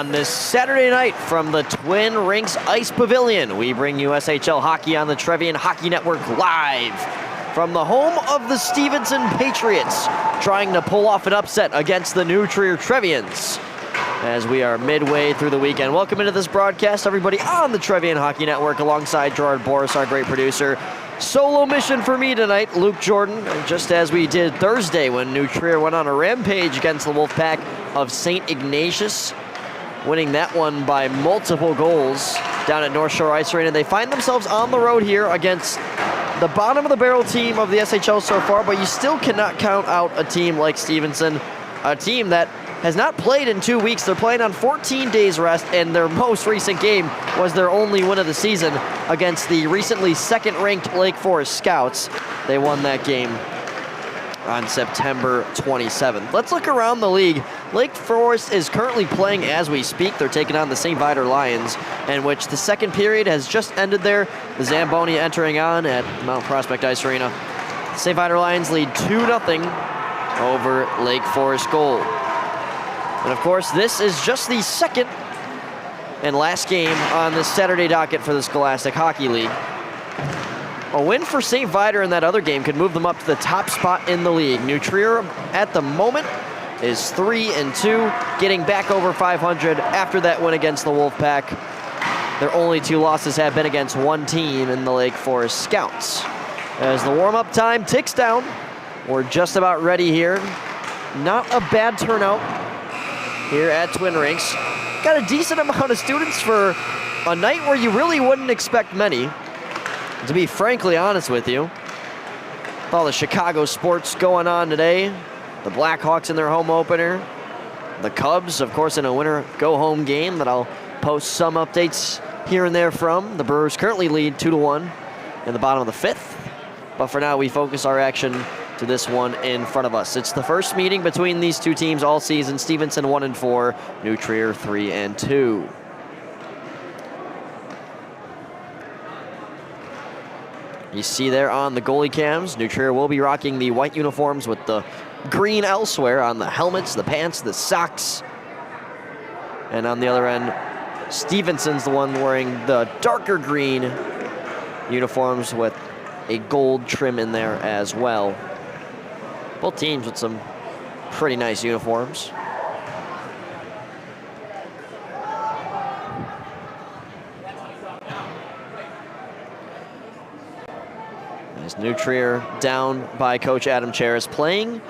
On this Saturday night from the Twin Rinks Ice Pavilion, we bring you SHL hockey on the Trevian Hockey Network live from the home of the Stevenson Patriots, trying to pull off an upset against the New Trier Trevians as we are midway through the weekend. Welcome into this broadcast, everybody on the Trevian Hockey Network, alongside Gerard Boris, our great producer. Solo mission for me tonight, Luke Jordan, just as we did Thursday when New Trier went on a rampage against the Wolfpack of St. Ignatius, winning that one by multiple goals down at North Shore Ice Arena. They find themselves on the road here against the bottom of the barrel team of the SHL so far, but you still cannot count out a team like Stevenson, a team that has not played in 2 weeks. They're playing on 14 days rest, and their most recent game was their only win of the season against the recently second-ranked Lake Forest Scouts. They won that game on September 27th. Let's look around the league. Lake Forest is currently playing as we speak. They're taking on the St. Viator Lions, in which the second period has just ended there. The Zamboni entering on at Mount Prospect Ice Arena. St. Viator Lions lead 2-0 over Lake Forest goal. And of course, this is just the second and last game on the Saturday docket for the Scholastic Hockey League. A win for St. Viator in that other game could move them up to the top spot in the league. New Trier at the moment is 3-2, getting back over 500 after that win against the Wolfpack. Their only two losses have been against one team in the Lake Forest Scouts. As the warm-up time ticks down, we're just about ready here. Not a bad turnout here at Twin Rinks. Got a decent amount of students for a night where you really wouldn't expect many. To be frankly honest with you, with all the Chicago sports going on today, the Blackhawks in their home opener, the Cubs, of course, in a winter go-home game that I'll post some updates here and there from. The Brewers currently lead 2-1 in the bottom of the fifth, but for now we focus our action to this one in front of us. It's the first meeting between these two teams all season. Stevenson 1-4, New Trier 3-2. You see there on the goalie cams, New Trier will be rocking the white uniforms with the green elsewhere on the helmets, the pants, the socks. And on the other end, Stevenson's the one wearing the darker green uniforms with a gold trim in there as well. Both teams with some pretty nice uniforms. As New Trier down by Coach Adam Cheris, playing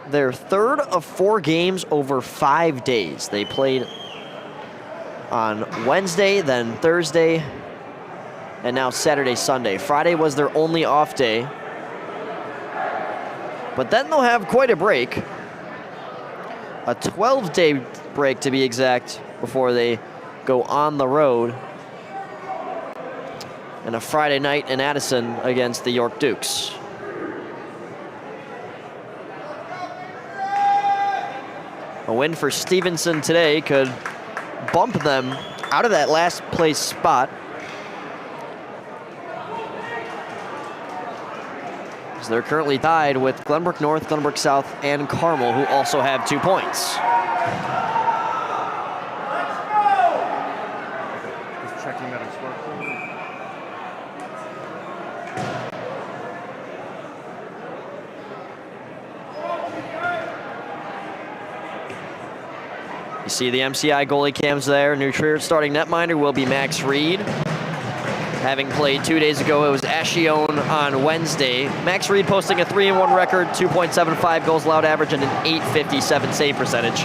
their third of 4 games over 5 days. They played on Wednesday, then Thursday, and now Saturday, Sunday. Friday was their only off day. But then they'll have quite a break. A 12-day break to be exact before they go on the road. And a Friday night in Addison against the York Dukes. A win for Stevenson today could bump them out of that last place spot. So they're currently tied with Glenbrook North, Glenbrook South, and Carmel, who also have 2 points. Just checking that it's working. You see the MCI goalie cams there. New Trier starting netminder will be Max Reed. Having played 2 days ago, it was Ashione on Wednesday. Max Reed posting a 3-1 record, 2.75 goals allowed average, and an .857 save percentage.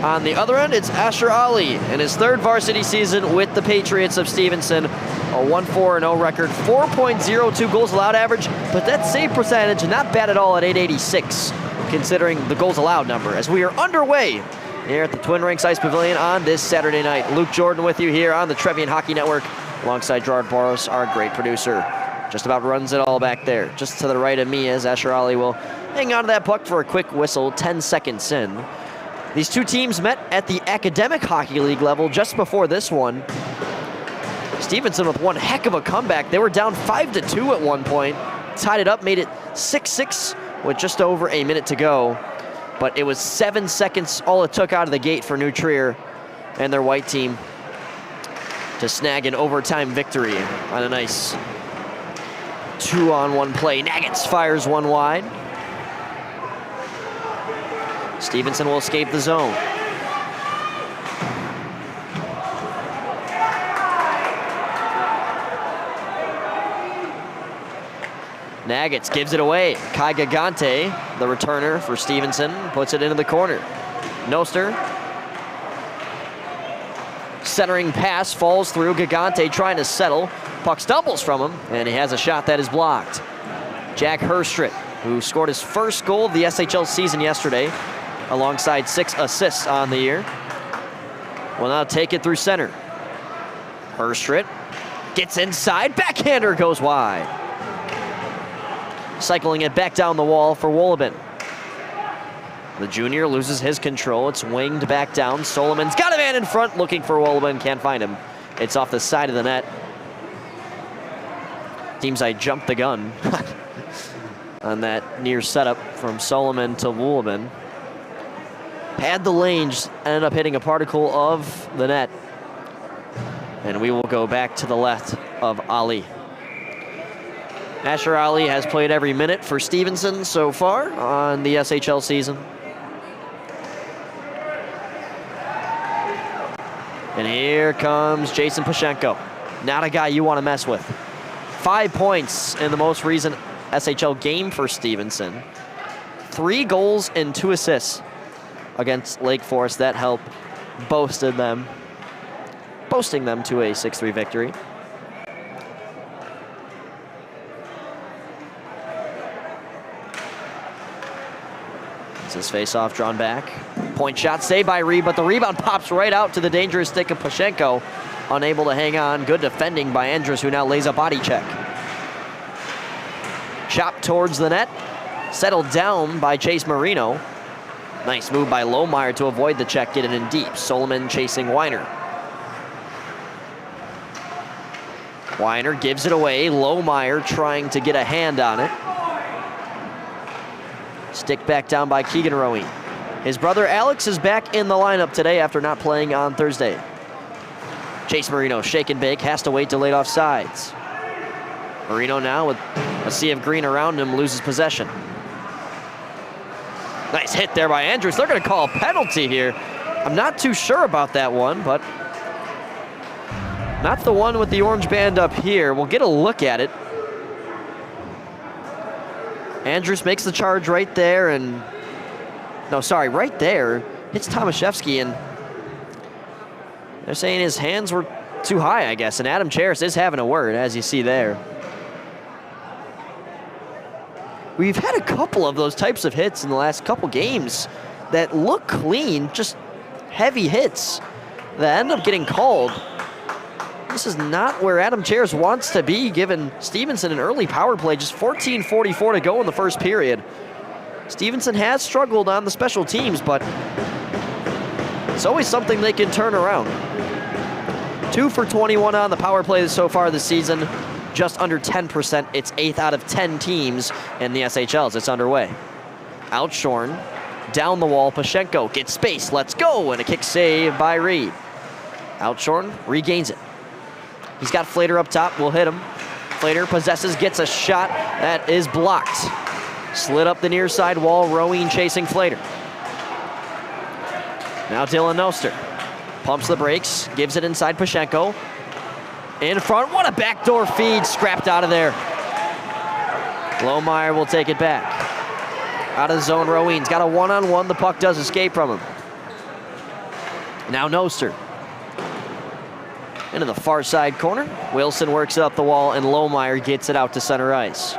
On the other end, it's Asher Ali in his 3rd varsity season with the Patriots of Stevenson. A 1-4-0 record, 4.02 goals allowed average, but that save percentage not bad at all at .886, considering the goals allowed number, as we are underway here at the Twin Rinks Ice Pavilion on this Saturday night. Luke Jordan with you here on the Trevian Hockey Network, alongside Gerard Boris, our great producer. Just about runs it all back there. Just to the right of me as Asher Ali will hang on to that puck for a quick whistle, 10 seconds in. These two teams met at the Academic Hockey League level just before this one. Stevenson with one heck of a comeback. They were down 5-2 at one point. Tied it up, made it 6-6 with just over a minute to go. but it was 7 seconds all it took out of the gate for New Trier and their white team to snag an overtime victory on a nice 2-on-1 play. Nagats fires one wide. Stevenson will escape the zone. Nagats gives it away. Kai Gigante, the returner for Stevenson, puts it into the corner. Noster. Centering pass falls through. Gigante trying to settle. Puck stumbles from him, and he has a shot that is blocked. Jack Herstrit, who scored his first goal of the SHL season yesterday, alongside 6 assists on the year, will now take it through center. Herstrit gets inside. Backhander goes wide. Cycling it back down the wall for Wolleben. The junior loses his control. It's winged back down. Solomon's got a man in front looking for Wolleben. Can't find him. It's off the side of the net. Seems I jumped the gun on that near setup from Solomon to Wolleben. Had the lane, just ended up hitting a particle of the net. And we will go back to the left of Ali. Asher Ali has played every minute for Stevenson so far on the SHL season. And here comes Jason Pashenko. Not a guy you want to mess with. 5 points in the most recent SHL game for Stevenson. 3 goals and 2 assists against Lake Forest. That helped boasting them to a 6-3 victory. His face-off drawn back. Point shot saved by Reed, but the rebound pops right out to the dangerous stick of Pashenko. Unable to hang on. Good defending by Andrus, who now lays a body check. Chop towards the net. Settled down by Chase Marino. Nice move by Lohmeyer to avoid the check, get it in deep. Solomon chasing Weiner. Weiner gives it away. Lohmeyer trying to get a hand on it. Stick back down by Keegan Rowe. His brother Alex is back in the lineup today after not playing on Thursday. Chase Marino, shake and bake, has to wait to lead off sides. Marino now with a sea of green around him, loses possession. Nice hit there by Andrews. They're going to call a penalty here. I'm not too sure about that one, but not the one with the orange band up here. We'll get a look at it. Andrus makes the charge right there, and right there. Hits Tomaszewski, and they're saying his hands were too high, I guess. And Adam Charis is having a word, as you see there. We've had a couple of those types of hits in the last couple games that look clean, just heavy hits that end up getting called. This is not where Adam Charis wants to be, giving Stevenson an early power play, just 14:44 to go in the first period. Stevenson has struggled on the special teams, but it's always something they can turn around. 2 for 21 on the power play so far this season, just under 10%. It's 8th out of 10 teams in the SHL as it's underway. Outshorn, down the wall, Pashenko gets space, let's go, and a kick save by Reed. Outshorn regains it. He's got Flater up top, will hit him. Flater possesses, gets a shot that is blocked. Slid up the near side wall, Roween chasing Flater. Now Dylan Noster pumps the brakes, gives it inside Pashenko. In front, what a backdoor feed, scrapped out of there. Lohmeyer will take it back. Out of the zone, Roween's got a one-on-one, the puck does escape from him. Now Noster. Into the far side corner. Wilson works it up the wall, and Lohmeyer gets it out to center ice.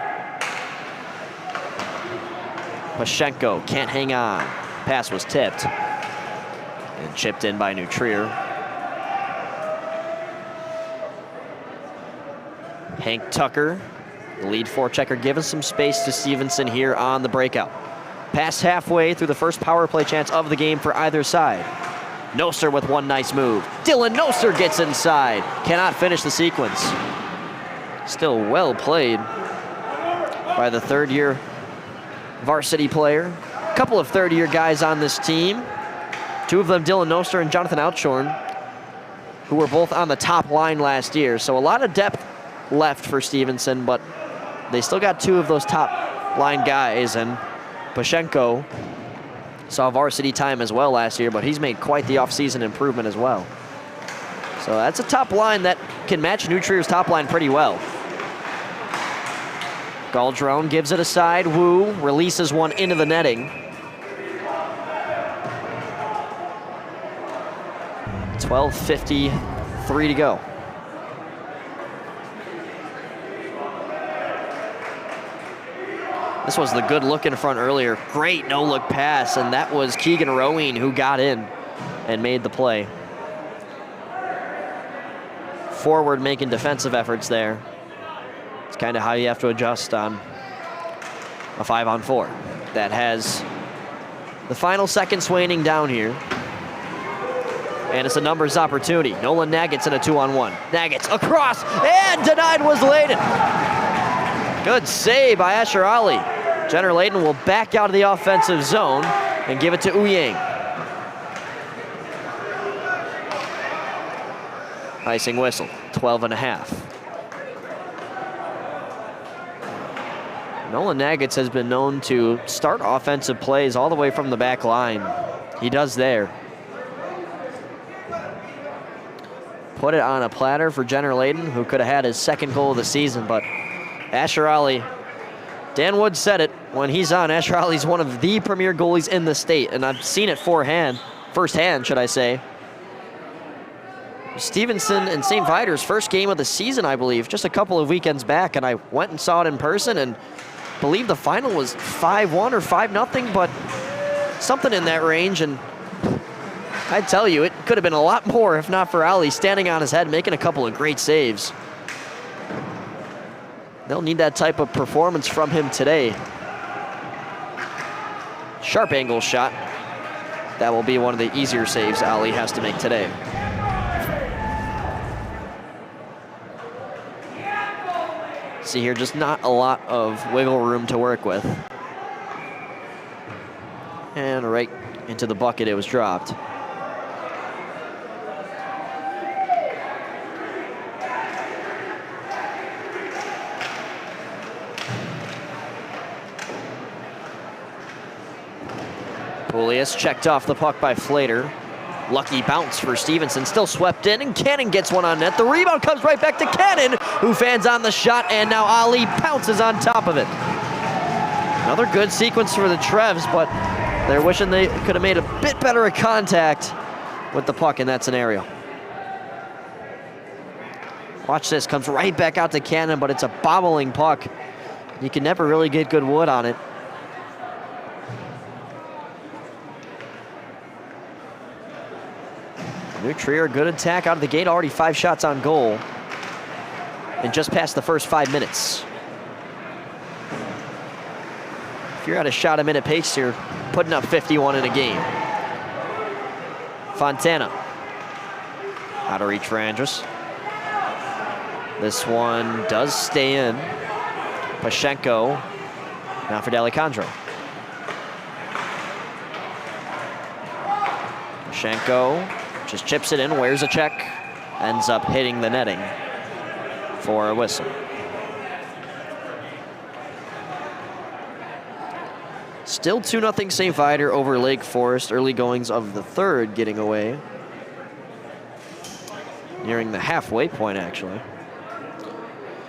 Pashenko can't hang on. Pass was tipped and chipped in by New Trier. Hank Tucker, the lead forechecker, giving some space to Stevenson here on the breakout. Pass halfway through the first power play chance of the game for either side. Noster with one nice move. Dylan Noster gets inside. Cannot finish the sequence. Still well played by the third-year varsity player couple of third-year guys on this team. Two of them, Dylan Noster and Jonathan Outshorn, who were both on the top line last year. So a lot of depth left for Stevenson, but they still got two of those top line guys, and Pashenko saw varsity time as well last year, but he's made quite the offseason improvement as well. So that's a top line that can match New Trier's top line pretty well. Galdrone gives it aside. Wu releases one into the netting. 12:53 to go. This was the good look in front earlier. Great no-look pass, and that was Keegan Roween who got in and made the play. Forward making defensive efforts there. It's kind of how you have to adjust on a 5-on-4 that has the final seconds waning down here. And it's a numbers opportunity. Nolan Nagget's in a 2-on-1. Nagget's across, and denied was Layden. Good save by Asher Ali. Jenner Layden will back out of the offensive zone and give it to Ouyang. Icing whistle, 12.5. Nolan Nagget's has been known to start offensive plays all the way from the back line. He does there. Put it on a platter for Jenner Layden, who could have had his second goal of the season, but Asher Ali, Dan Wood said it, when he's on, Asher Ali's one of the premier goalies in the state, and I've seen it firsthand, should I say. Stevenson and St. Vitus' first game of the season, I believe, just a couple of weekends back, and I went and saw it in person, and believe the final was 5-1 or 5-0, but something in that range, and I tell you, it could have been a lot more if not for Ali standing on his head, making a couple of great saves. They'll need that type of performance from him today. Sharp angle shot. That will be one of the easier saves Ali has to make today. See here, just not a lot of wiggle room to work with. And right into the bucket it was dropped. Julius checked off the puck by Flater. Lucky bounce for Stevenson, still swept in, and Cannon gets one on net. The rebound comes right back to Cannon, who fans on the shot, and now Ali pounces on top of it. Another good sequence for the Trevs, but they're wishing they could have made a bit better of contact with the puck in that scenario. Watch this, comes right back out to Cannon, but it's a bobbling puck. You can never really get good wood on it. New Trier, good attack out of the gate, already 5 shots on goal, and just past the first 5 minutes. If you're at a shot a minute pace, you're putting up 51 in a game. Fontana, out of reach for Andrus. This one does stay in. Pashenko, now for D'Alessandro. Pashenko just chips it in, wears a check, ends up hitting the netting for a whistle. Still 2-0 St. Vitus over Lake Forest. Early goings of the third getting away. Nearing the halfway point, actually.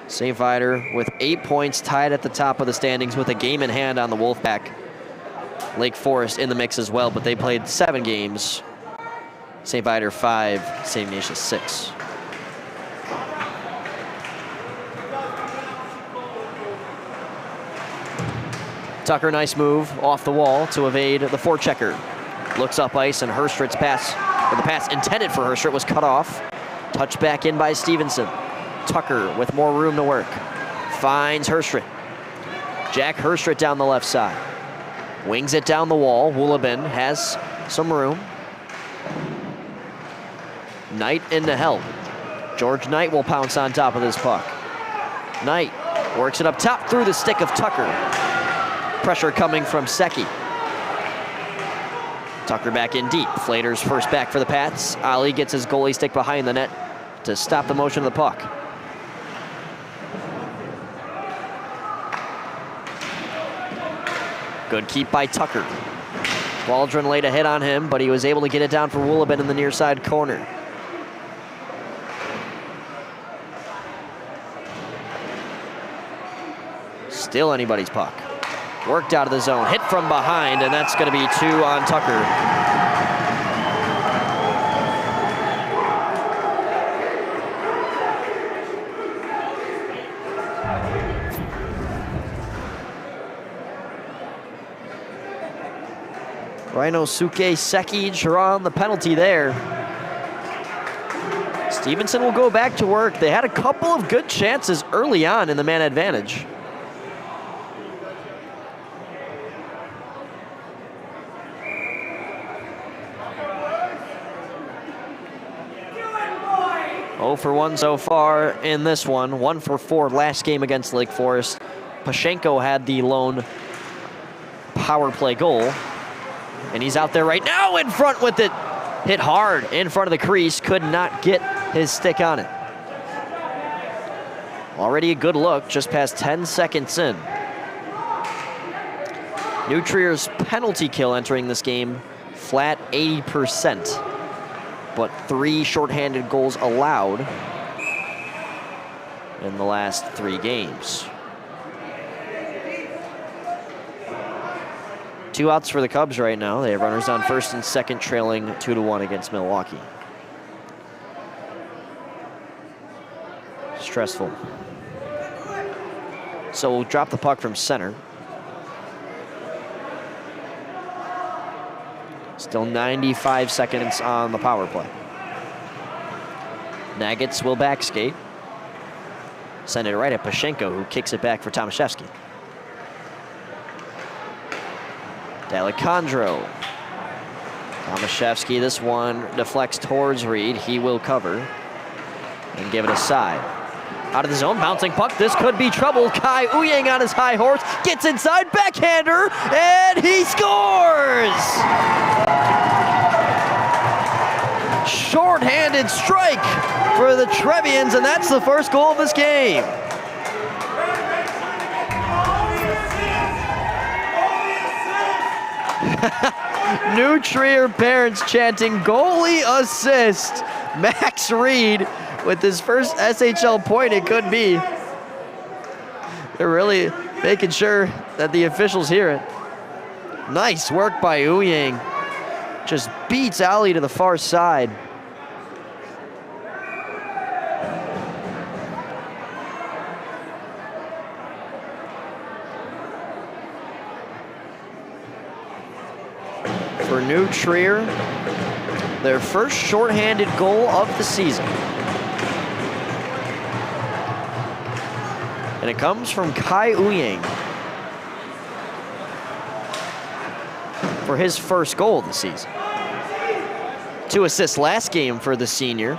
St. Vitus with 8 points, tied at the top of the standings with a game in hand on the Wolfpack. Lake Forest in the mix as well, but they played 7 games. St. Vitus 5, St. Ignatius 6. Tucker, nice move off the wall to evade the forechecker. Looks up ice, and Herstridt's pass, or the pass intended for Herstritt, was cut off. Touched back in by Stevenson. Tucker with more room to work. Finds Herstritt. Jack Herstritt down the left side. Wings it down the wall. Woolabin has some room. Knight into help. George Knight will pounce on top of this puck. Knight works it up top through the stick of Tucker. Pressure coming from Secchi. Tucker back in deep. Flater's first back for the Pats. Ali gets his goalie stick behind the net to stop the motion of the puck. Good keep by Tucker. Waldron laid a hit on him, but he was able to get it down for Woolabin in the near side corner. Still anybody's puck. Worked out of the zone, hit from behind, and that's going to be 2 on Tucker. Rhinosuke Seki draw on the penalty there. Stevenson will go back to work. They had a couple of good chances early on in the man advantage. Oh for 1 so far in this one. 1 for 4 last game against Lake Forest. Pashenko had the lone power play goal. And he's out there right now in front with it. Hit hard in front of the crease. Could not get his stick on it. Already a good look, just past 10 seconds in. New Trier's penalty kill entering this game, flat 80%. But 3 shorthanded goals allowed in the last 3 games. 2 outs for the Cubs right now. They have runners on first and second, trailing 2-1 against Milwaukee. Stressful. So we'll drop the puck from center. Still 95 seconds on the power play. Nagets will back skate. Send it right at Pashenko, who kicks it back for Tomaszewski. D'Alessandro. Tomaszewski, this one deflects towards Reed. He will cover and give it a side. Out of the zone, bouncing puck. This could be trouble. Kai Uyang on his high horse. Gets inside, backhander, and he scores! Short-handed strike for the Trevians, and that's the first goal of this game. New Trier parents chanting goalie assist. Max Reed with his first SHL point it could be. They're really making sure that the officials hear it. Nice work by Uyang. Just beats Ali to the far side. For New Trier, their first shorthanded goal of the season. And it comes from Kai Uyang for his first goal of the season. 2 assists last game for the senior.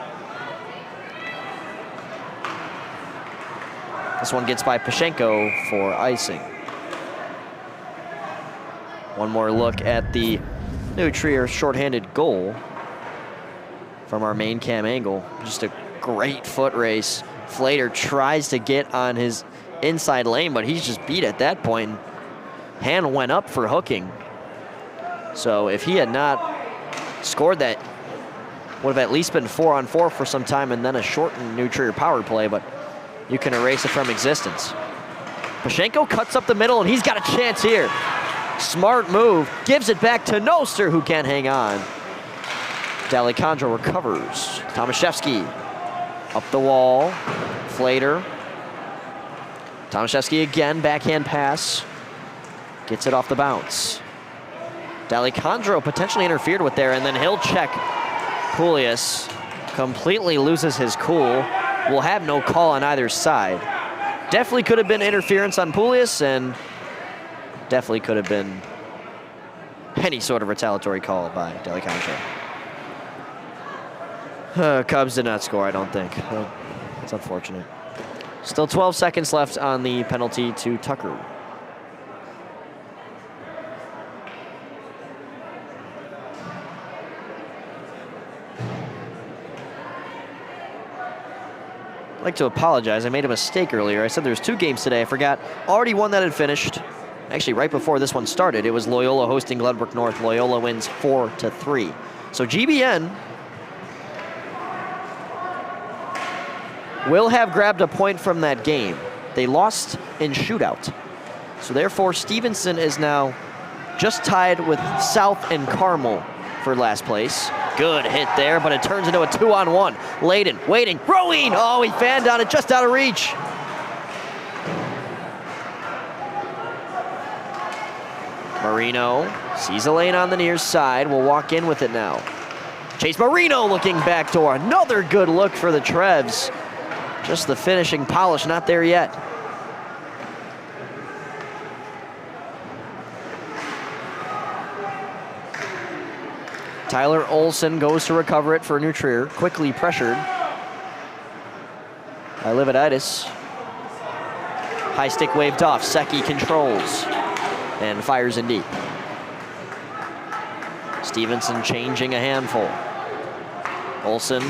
This one gets by Pashenko for icing. One more look at the New Trier shorthanded goal from our main cam angle. Just a great foot race. Flater tries to get on his inside lane, but he's just beat at that point. Hand went up for hooking. So if he had not scored that, would have at least been 4-on-4 for some time and then a shortened New Trier power play, but you can erase it from existence. Pashenko cuts up the middle, and he's got a chance here. Smart move, gives it back to Noster, who can't hang on. D'Alessandro recovers. Tomaszewski up the wall. Flater. Tomaszewski again, backhand pass. Gets it off the bounce. D'Alessandro potentially interfered with there, and then he'll check Pulias. Completely loses his cool. Will have no call on either side. Definitely could have been interference on Pulias, and definitely could have been any sort of retaliatory call by D'Alessandro. Cubs did not score, I don't think. It's unfortunate. Still 12 seconds left on the penalty to Tucker. I'd like to apologize. I made a mistake earlier. I said there's 2 games today. I forgot. Already one that had finished. Actually, right before this one started, it was Loyola hosting Glenbrook North. Loyola wins 4-3. So GBN will have grabbed a point from that game. They lost in shootout. So therefore, Stevenson is now just tied with South and Carmel for last place. Good hit there, but it turns into a 2-on-1. Layden waiting, throwing. Oh, he fanned on it, just out of reach. Marino sees a lane on the near side, will walk in with it now. Chase Marino looking backdoor. Another good look for the Trevs. Just the finishing polish, not there yet. Tyler Olson goes to recover it for New Trier. Quickly pressured by Lividitis. High stick waved off. Secchi controls and fires in deep. Stevenson changing a handful. Olson,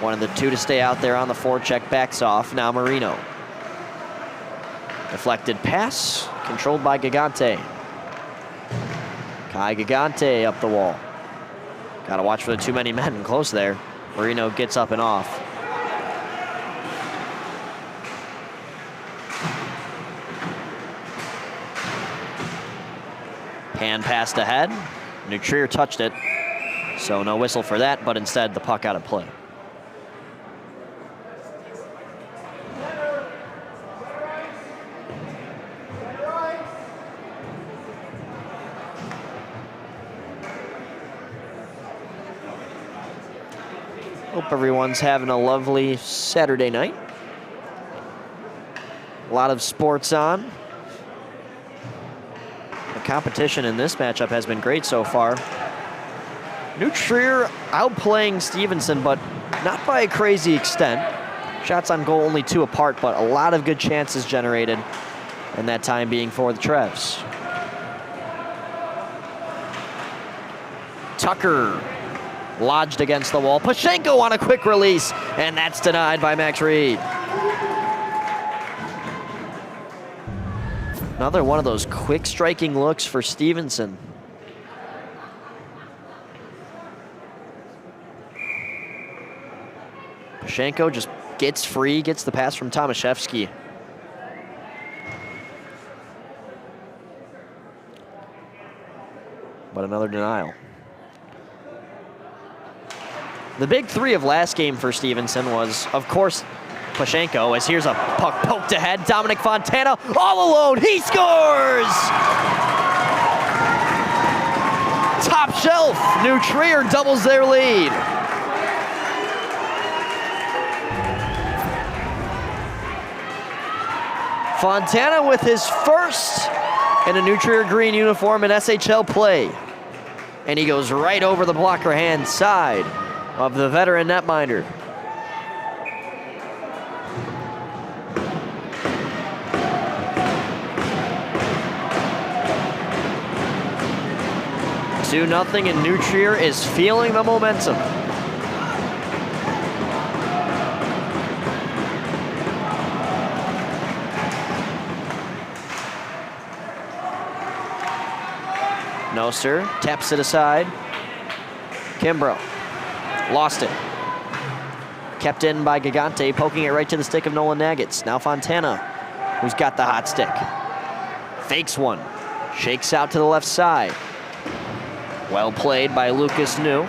one of the 2 to stay out there on the forecheck, backs off. Now Marino. Deflected pass, controlled by Gigante. Kai Gigante up the wall. Got to watch for the too many men close there. Marino gets up and off. Hand passed ahead. New Trier touched it. So no whistle for that, but instead the puck out of play. Hope everyone's having a lovely Saturday night. A lot of sports on. The competition in this matchup has been great so far. New Trier outplaying Stevenson, but not by a crazy extent. Shots on goal only 2 apart, but a lot of good chances generated, and that time being for the Trevs. Tucker lodged against the wall. Pashenko on a quick release, and that's denied by Max Reed. Another one of those quick striking looks for Stevenson. Pashenko just gets free, gets the pass from Tomaszewski. But another denial. The big 3 of last game for Stevenson was, of course, Pashenko, as here's a puck poked ahead. Dominic Fontana all alone, he scores! Top shelf, New Trier doubles their lead. Fontana with his first in a New Trier green uniform in SHL play. And he goes right over the blocker hand side of the veteran netminder. Two 2-0, and New Trier is feeling the momentum. Noster taps it aside. Kimbrough lost it. Kept in by Gigante, poking it right to the stick of Nolan Nagitz. Now Fontana, who's got the hot stick. Fakes one, shakes out to the left side. Well played by Lucas New.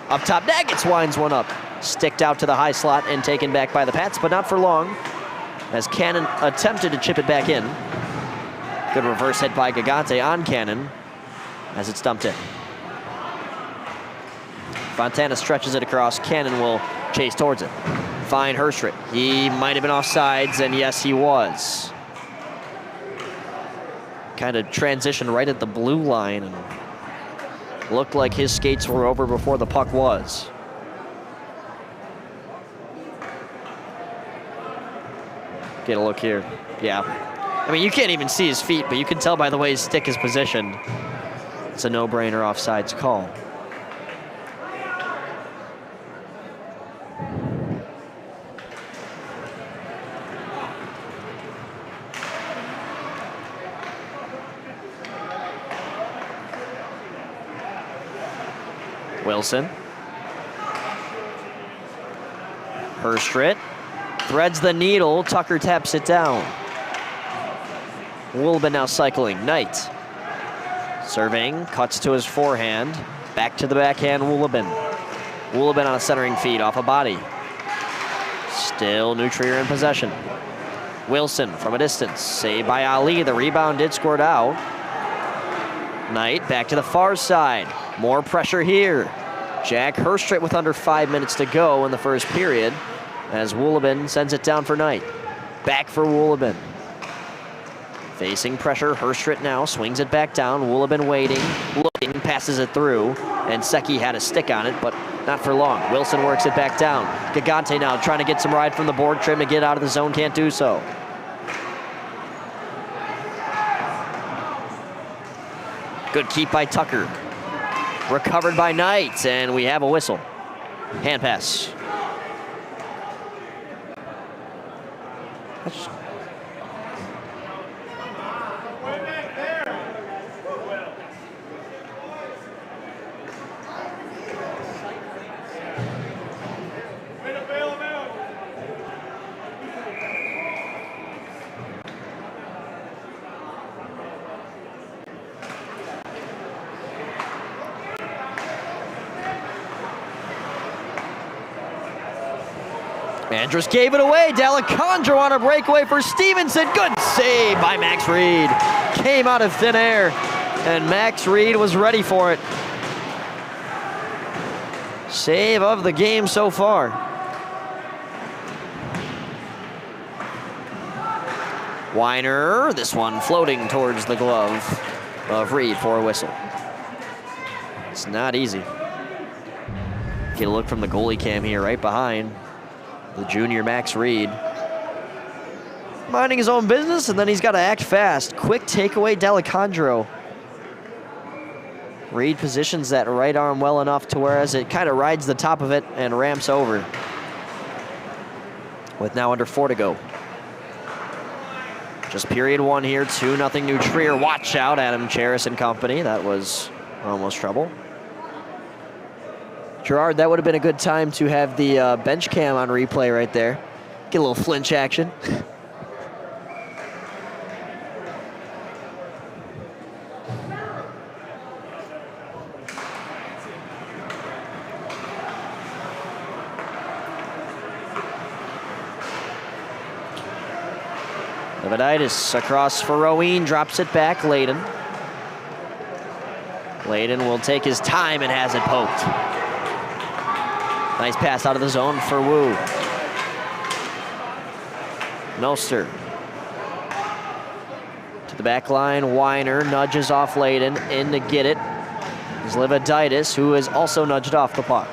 Up top, Nagitz winds one up. Sticked out to the high slot and taken back by the Pats, but not for long, as Cannon attempted to chip it back in. Good reverse hit by Gigante on Cannon, as it's dumped in. Fontana stretches it across. Cannon will chase towards it. Fine Herstrit. He might have been offsides, and yes, he was. Kind of transitioned right at the blue line and looked like his skates were over before the puck was. Get a look here. Yeah. I mean, you can't even see his feet, but you can tell by the way his stick is positioned. It's a no-brainer offsides call. Wilson. Herstrit threads the needle. Tucker taps it down. Woolben now cycling. Knight. Serving, cuts to his forehand. Back to the backhand, Woolben. Woolben on a centering feed off a body. Still Nutrier in possession. Wilson from a distance. Saved by Ali. The rebound did squirt out. Knight back to the far side. More pressure here. Jack Herstrit with under 5 minutes to go in the first period as Woolben sends it down for Knight. Back for Woolben. Facing pressure, Herstrit now swings it back down. Woolben waiting, looking, passes it through, and Secchi had a stick on it, but not for long. Wilson works it back down. Gigante now trying to get some ride from the board trim to get out of the zone, can't do so. Good keep by Tucker. Recovered by Knight, and we have a whistle. Hand pass. Andrus gave it away. D'Alessandro on a breakaway for Stevenson. Good save by Max Reed. Came out of thin air, and Max Reed was ready for it. Save of the game so far. Weiner, this one floating towards the glove of Reed for a whistle. It's not easy. Get a look from the goalie cam here, right behind the junior Max Reed. Minding his own business, and then he's got to act fast. Quick takeaway, D'Alessandro. Reed positions that right arm well enough to whereas it kind of rides the top of it and ramps over. With now under 4 to go. Just period 1 here, 2-0 New Trier. Watch out, Adam Cheris and company. That was almost trouble. Gerard, that would have been a good time to have the bench cam on replay right there. Get a little flinch action. Leviditis across for Roween, drops it back, Layden. Layden will take his time and has it poked. Nice pass out of the zone for Wu. Noster. To the back line, Weiner nudges off Layden, in to get it is Leviditis, who is also nudged off the puck.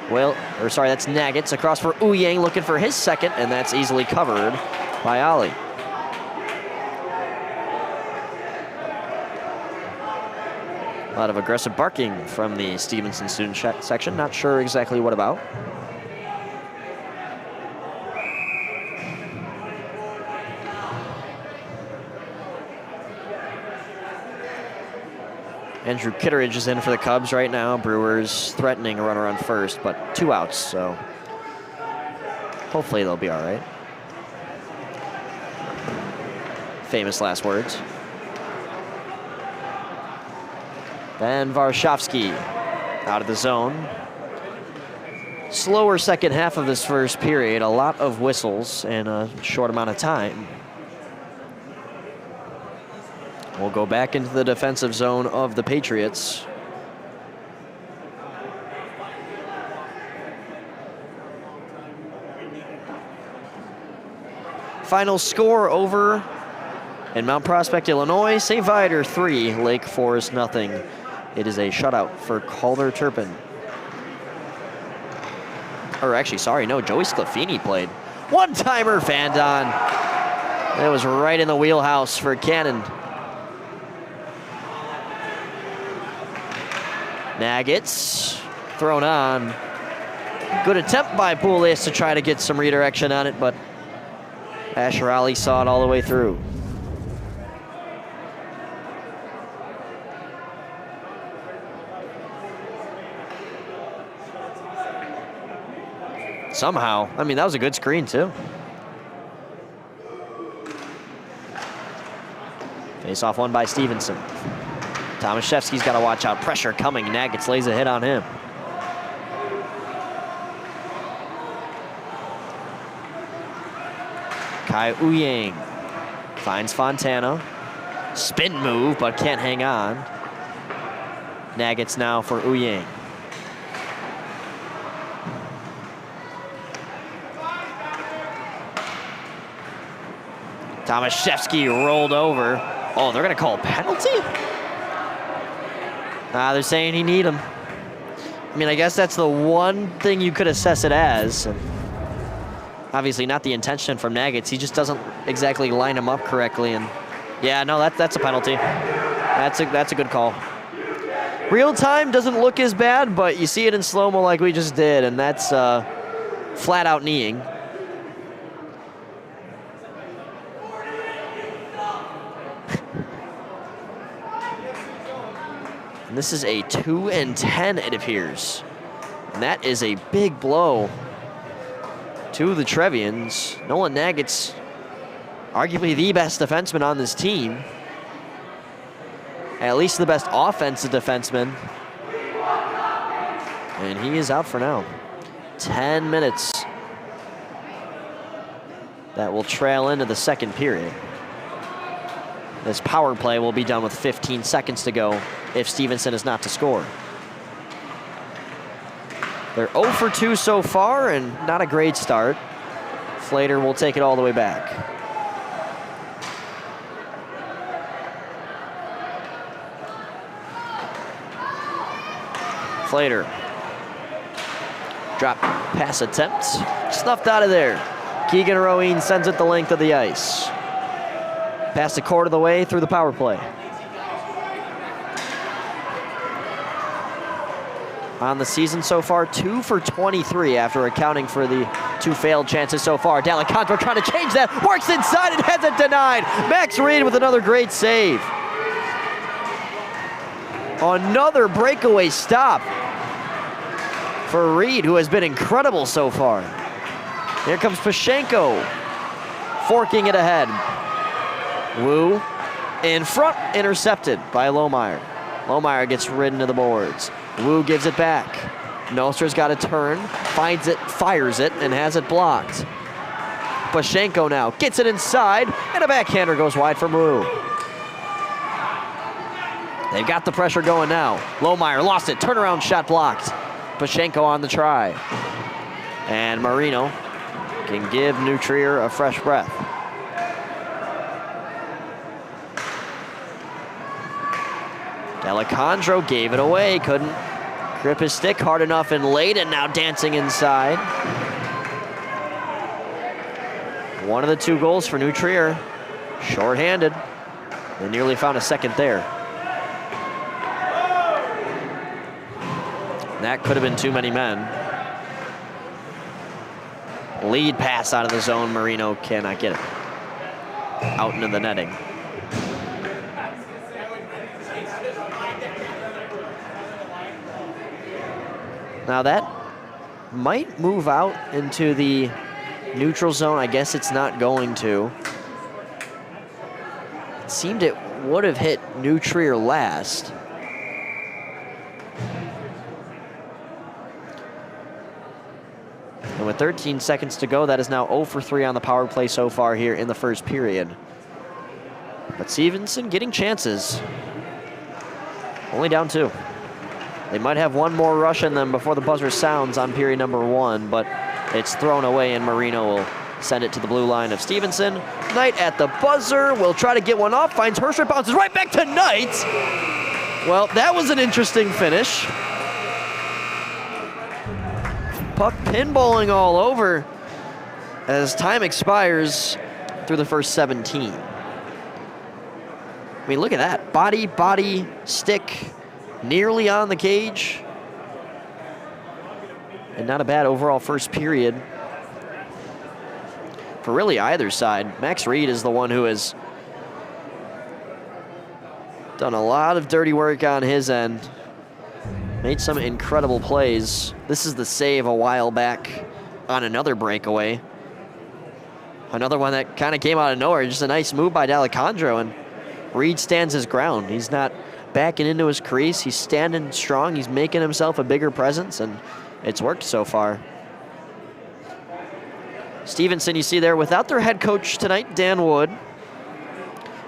That's Nagitz across for Ouyang, looking for his second, and that's easily covered by Ali. A lot of aggressive barking from the Stevenson student section. Not sure exactly what about. Andrew Kitteridge is in for the Cubs right now. Brewers threatening a runner on first, but 2 outs, so hopefully they'll be all right. Famous last words. Then Varshavsky out of the zone. Slower second half of this first period. A lot of whistles in a short amount of time. We'll go back into the defensive zone of the Patriots. Final score over in Mount Prospect, Illinois. St. Viator 3, Lake Forest nothing. It is a shutout for Calder Turpin. Or actually, sorry, no, Joey Sclafini played. One-timer, Fandon. That was right in the wheelhouse for Cannon. Nagitz thrown on. Good attempt by Poulias to try to get some redirection on it, but Asher Ali saw it all the way through. Somehow. I mean, that was a good screen, too. Face-off won by Stevenson. Tomaszewski's got to watch out. Pressure coming. Nagitz lays a hit on him. Kai Uyang finds Fontana. Spin move, but can't hang on. Nagitz now for Uyang. Tomaszewski rolled over. Oh, they're going to call a penalty? They're saying he need him. I mean, I guess that's the one thing you could assess it as. Obviously not the intention from Nagitz. He just doesn't exactly line him up correctly. And yeah, no, that's a penalty. That's a good call. Real time doesn't look as bad, but you see it in slow-mo like we just did, and that's flat out kneeing. And this is a 2-10, it appears. And that is a big blow to the Trevians. Nolan Nagitz, arguably the best defenseman on this team. At least the best offensive defenseman. And he is out for now. 10 minutes. That will trail into the second period. This power play will be done with 15 seconds to go if Stevenson is not to score. They're 0 for 2 so far, and not a great start. Flater will take it all the way back. Flater. Drop pass attempt. Snuffed out of there. Keegan Rowan sends it the length of the ice. Past a quarter of the way through the power play. On the season so far, 2 for 23 after accounting for the 2 failed chances so far. D'Alessandro trying to change that. Works inside and has it denied. Max Reed with another great save. Another breakaway stop for Reed, who has been incredible so far. Here comes Pashenko, forking it ahead. Wu in front, intercepted by Lohmeyer. Lohmeyer gets ridden to the boards. Wu gives it back. Nostra's got a turn, finds it, fires it, and has it blocked. Pashenko now gets it inside, and a backhander goes wide from Wu. They've got the pressure going now. Lohmeyer lost it, turnaround shot blocked. Pashenko on the try. And Marino can give New Trier a fresh breath. D'Alessandro gave it away, couldn't grip his stick hard enough, and Layden now dancing inside. One of the 2 goals for New Trier, shorthanded. They nearly found a second there. That could have been too many men. Lead pass out of the zone, Marino cannot get it. Out into the netting. Now that might move out into the neutral zone. I guess it's not going to. It seemed it would have hit New Trier last. And with 13 seconds to go, that is now 0 for 3 on the power play so far here in the first period. But Stevenson getting chances. Only down 2. They might have one more rush in them before the buzzer sounds on period number 1, but it's thrown away, and Marino will send it to the blue line of Stevenson. Knight at the buzzer will try to get one off, finds Herscher, bounces right back to Knight. Well, that was an interesting finish. Puck pinballing all over as time expires through the first 17. I mean, look at that. Body, stick, nearly on the cage. And not a bad overall first period for really either side. Max Reed is the one who has done a lot of dirty work on his end. Made some incredible plays. This is the save a while back on another breakaway. Another one that kind of came out of nowhere. Just a nice move by D'Alessandro, and Reed stands his ground. He's not backing into his crease. He's standing strong. He's making himself a bigger presence, and it's worked so far. Stevenson, you see there, without their head coach tonight, Dan Wood,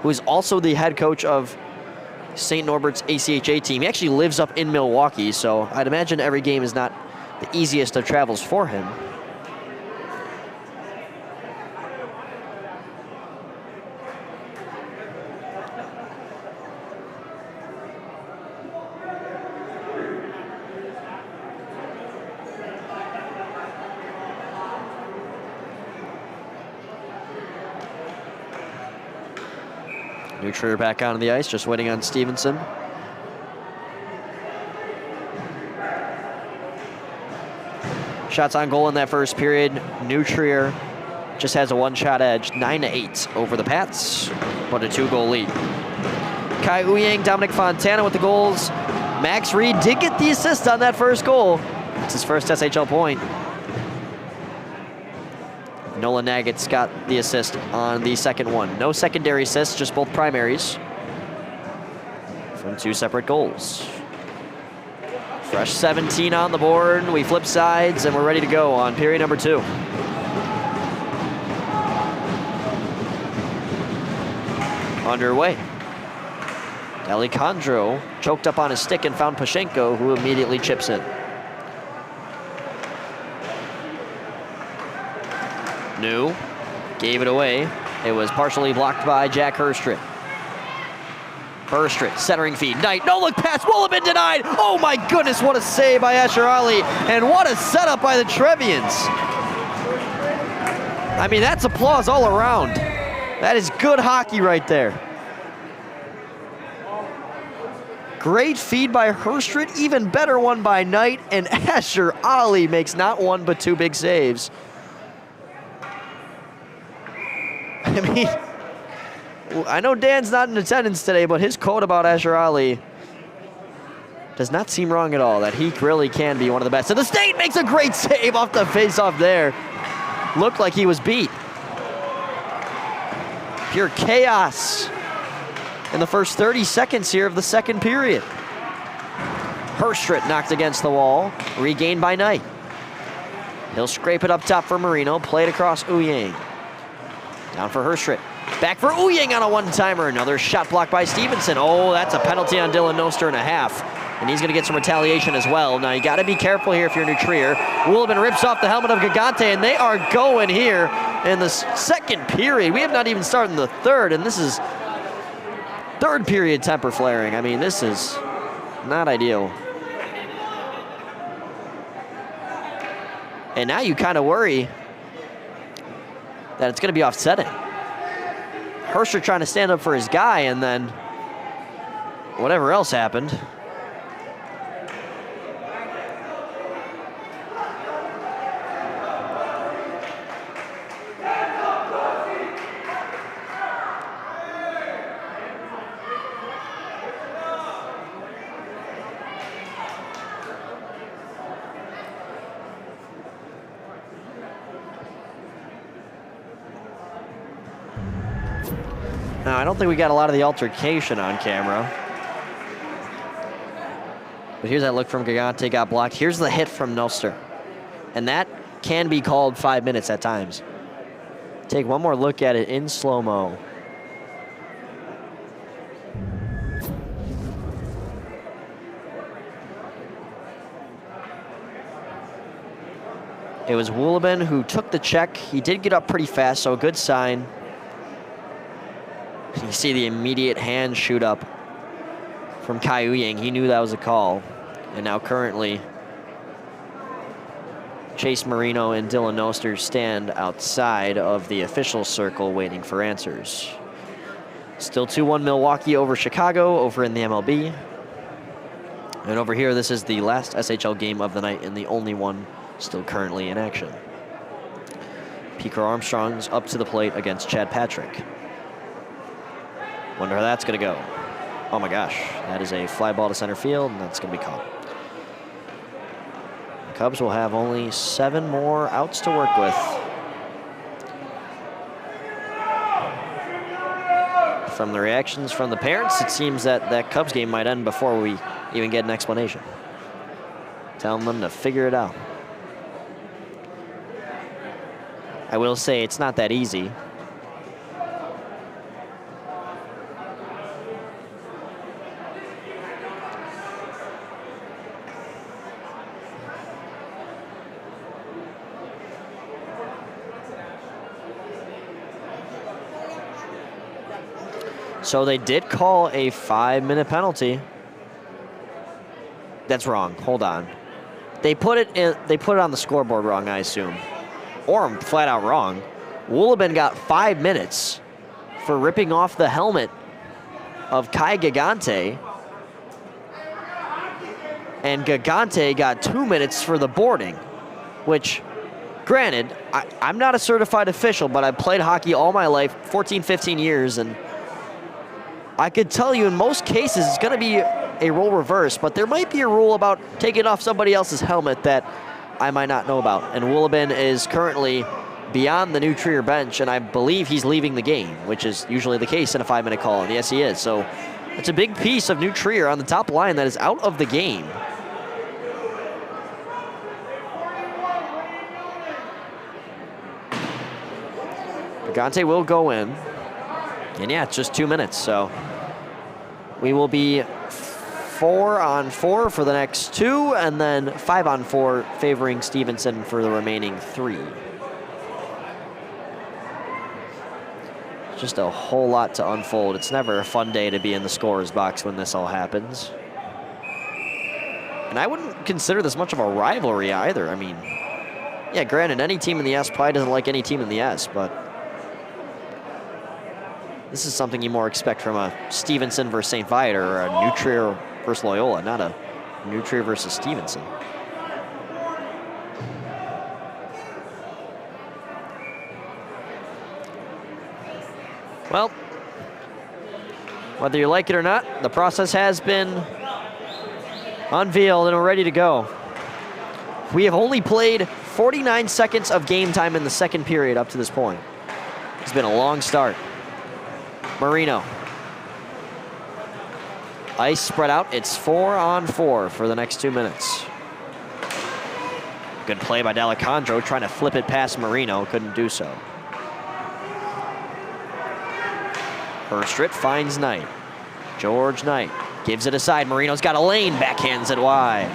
who is also the head coach of St. Norbert's ACHA team. He actually lives up in Milwaukee, so I'd imagine every game is not the easiest of travels for him. Nutrier back out on the ice, just waiting on Stevenson. Shots on goal in that first period. Nutrier just has a one-shot edge, 9-8 over the Pats, but a 2-goal lead. Kai Uyang, Dominic Fontana with the goals. Max Reed did get the assist on that first goal. It's his first SHL point. Nolan Nagget's got the assist on the second one. No secondary assists, just both primaries from 2 separate goals. Fresh 17 on the board. We flip sides, and we're ready to go on period number 2. Underway. D'Alessandro choked up on his stick and found Pashenko, who immediately chips in. New gave it away. It was partially blocked by Jack Herstrit. Herstrit, centering feed. Knight, no look pass, will have been denied. Oh my goodness, what a save by Asher Ali, and what a setup by the Trevians. I mean, that's applause all around. That is good hockey right there. Great feed by Herstrit, even better one by Knight, and Asher Ali makes not one but 2 big saves. I mean, I know Dan's not in attendance today, but his quote about Asher Ali does not seem wrong at all, that he really can be one of the best. And the State makes a great save off the faceoff there. Looked like he was beat. Pure chaos in the first 30 seconds here of the second period. Herstrit knocked against the wall, regained by Knight. He'll scrape it up top for Marino, play it across Uyang. Down for Herstrit. Back for Uyang on a one-timer. Another shot blocked by Stevenson. Oh, that's a penalty on Dylan Noster and a half. And he's going to get some retaliation as well. Now, you got to be careful here if you're Nutrier. Woolman rips off the helmet of Gigante, and they are going here in the second period. We have not even started in the third, and this is third period temper flaring. I mean, this is not ideal. And now you kind of worry that it's going to be offsetting. Herstrit trying to stand up for his guy, and then whatever else happened. Now, I don't think we got a lot of the altercation on camera. But here's that look from Gigante, got blocked. Here's the hit from Noster. And that can be called 5 minutes at times. Take one more look at it in slow-mo. It was Woolman who took the check. He did get up pretty fast, so a good sign. You see the immediate hand shoot up from Kai Uyang. He knew that was a call. And now currently, Chase Marino and Dylan Noster stand outside of the official circle waiting for answers. Still 2-1 Milwaukee over Chicago over in the MLB. And over here, this is the last SHL game of the night and the only one still currently in action. Pico Armstrong's up to the plate against Chad Patrick. Wonder how that's going to go. Oh my gosh, that is a fly ball to center field, and that's going to be caught. Cubs will have only 7 more outs to work with. From the reactions from the parents, it seems that that Cubs game might end before we even get an explanation. Telling them to figure it out. I will say it's not that easy. So they did call a 5-minute penalty. That's wrong. Hold on. They put it in. They put it on the scoreboard wrong, I assume, or I'm flat out wrong. Woolabin got 5 minutes for ripping off the helmet of Kai Gigante, and Gigante got 2 minutes for the boarding, which, granted, I'm not a certified official, but I've played hockey all my life, 14, 15 years, and I could tell you in most cases it's going to be a rule reverse, but there might be a rule about taking off somebody else's helmet that I might not know about. And Woolabin is currently beyond the New Trier bench, and I believe he's leaving the game, which is usually the case in a 5-minute call, and yes, he is. So it's a big piece of New Trier on the top line that is out of the game. Gigante will go in. And yeah, it's just 2 minutes, so we will be 4-on-4 for the next 2, and then 5-on-4 favoring Stevenson for the remaining 3. Just a whole lot to unfold. It's never a fun day to be in the scorer's box when this all happens. And I wouldn't consider this much of a rivalry either. I mean, yeah, granted, any team in the S probably doesn't like any team in the S, but this is something you more expect from a Stevenson versus St. Viator or a New Trier versus Loyola, not a New Trier versus Stevenson. Well, whether you like it or not, the process has been unveiled and we're ready to go. We have only played 49 seconds of game time in the second period up to this point. It's been a long start. Marino. Ice spread out. It's 4-on-4 for the next 2 minutes. Good play by D'Alessandro, trying to flip it past Marino. Couldn't do so. Herstrit finds Knight. George Knight gives it aside. Marino's got a lane. Backhands it wide.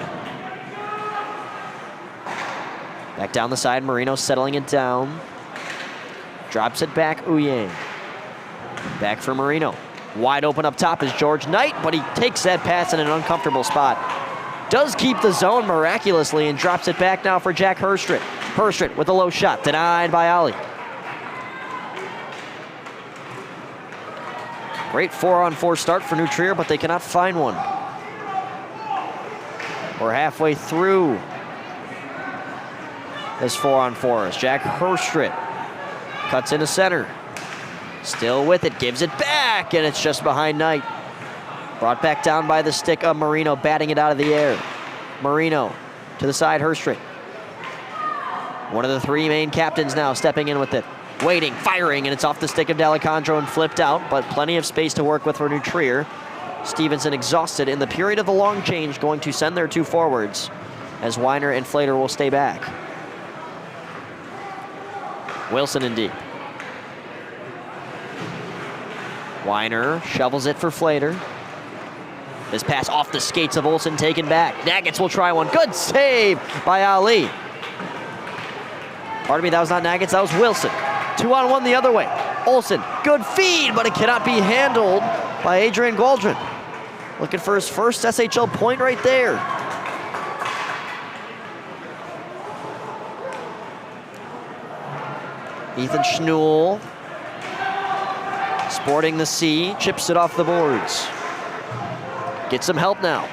Back down the side. Marino settling it down. Drops it back. Uyang. Back for Marino. Wide open up top is George Knight, but he takes that pass in an uncomfortable spot. Does keep the zone miraculously and drops it back now for Jack Herstrit. Herstrit with a low shot, denied by Ali. Great 4-on-4 start for New Trier, but they cannot find one. We're halfway through this 4-on-4 as Jack Herstrit cuts into center. Still with it, gives it back, and it's just behind Knight. Brought back down by the stick of Marino, batting it out of the air. Marino to the side, Herstrit. One of the 3 main captains now stepping in with it. Waiting, firing, and it's off the stick of D'Alessandro and flipped out, but plenty of space to work with for New Trier. Stevenson exhausted in the period of the long change, going to send their 2 forwards, as Weiner and Flater will stay back. Wilson in deep. Weiner shovels it for Flater. This pass off the skates of Olsen taken back. Nagitz will try one. Good save by Ali. Pardon me, that was not Nagitz, that was Wilson. 2-on-1 the other way. Olsen, good feed, but it cannot be handled by Adrian Goldrin. Looking for his first SHL point right there. Ethan Schnull, sporting the C, chips it off the boards. Get some help now.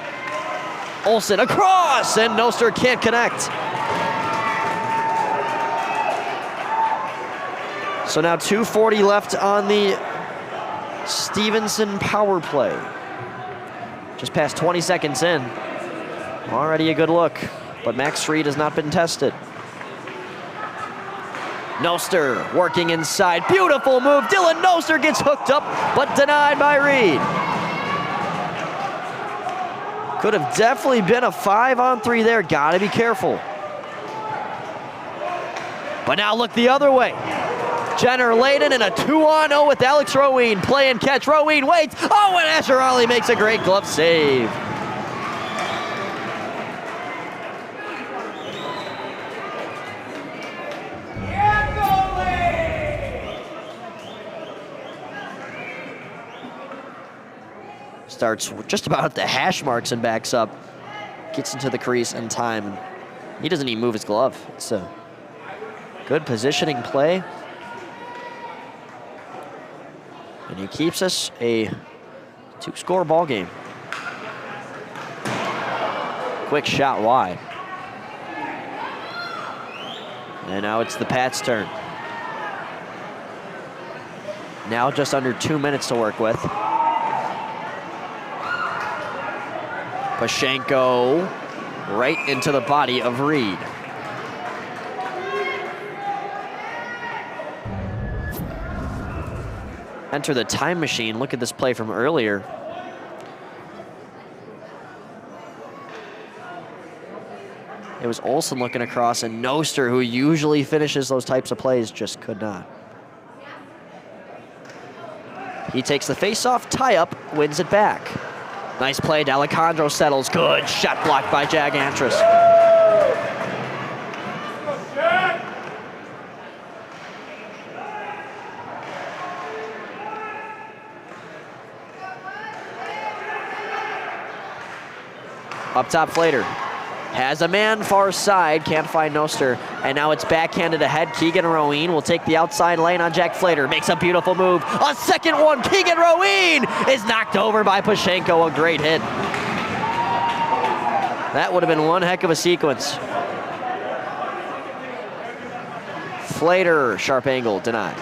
Olsen across, and Noster can't connect. So now 2:40 left on the Stevenson power play. Just past 20 seconds in. Already a good look. but Max Reed has not been tested. Noster working inside. Beautiful move. Dylan Noster gets hooked up, but denied by Reed. Could have definitely been a 5-on-3 there. Gotta be careful. But now look the other way. Jenner Layden in a 2-on-0 with Alex Roween. Play and catch. Roween waits. Oh, and Asher Ollie makes a great glove save. Starts just about at the hash marks and backs up. Gets into the crease in time. He doesn't even move his glove. It's a good positioning play. And he keeps us a 2-score ball game. Quick shot wide. And now it's the Pats' turn. Now just under 2 minutes to work with. Pashenko right into the body of Reed. Enter the time machine. Look at this play from earlier. It was Olsen looking across, and Noster, who usually finishes those types of plays, just could not. He takes the face-off, tie-up, wins it back. Nice play. D'Alejandro settles. Good shot blocked by Jag Antris. Up top, Flater has a man far side, can't find Noster, and now it's backhanded ahead. Keegan Roween will take the outside lane on Jack Flater, makes a beautiful move. A second one, Keegan Roween is knocked over by Pashenko, a great hit. That would have been one heck of a sequence. Flater, sharp angle, denied.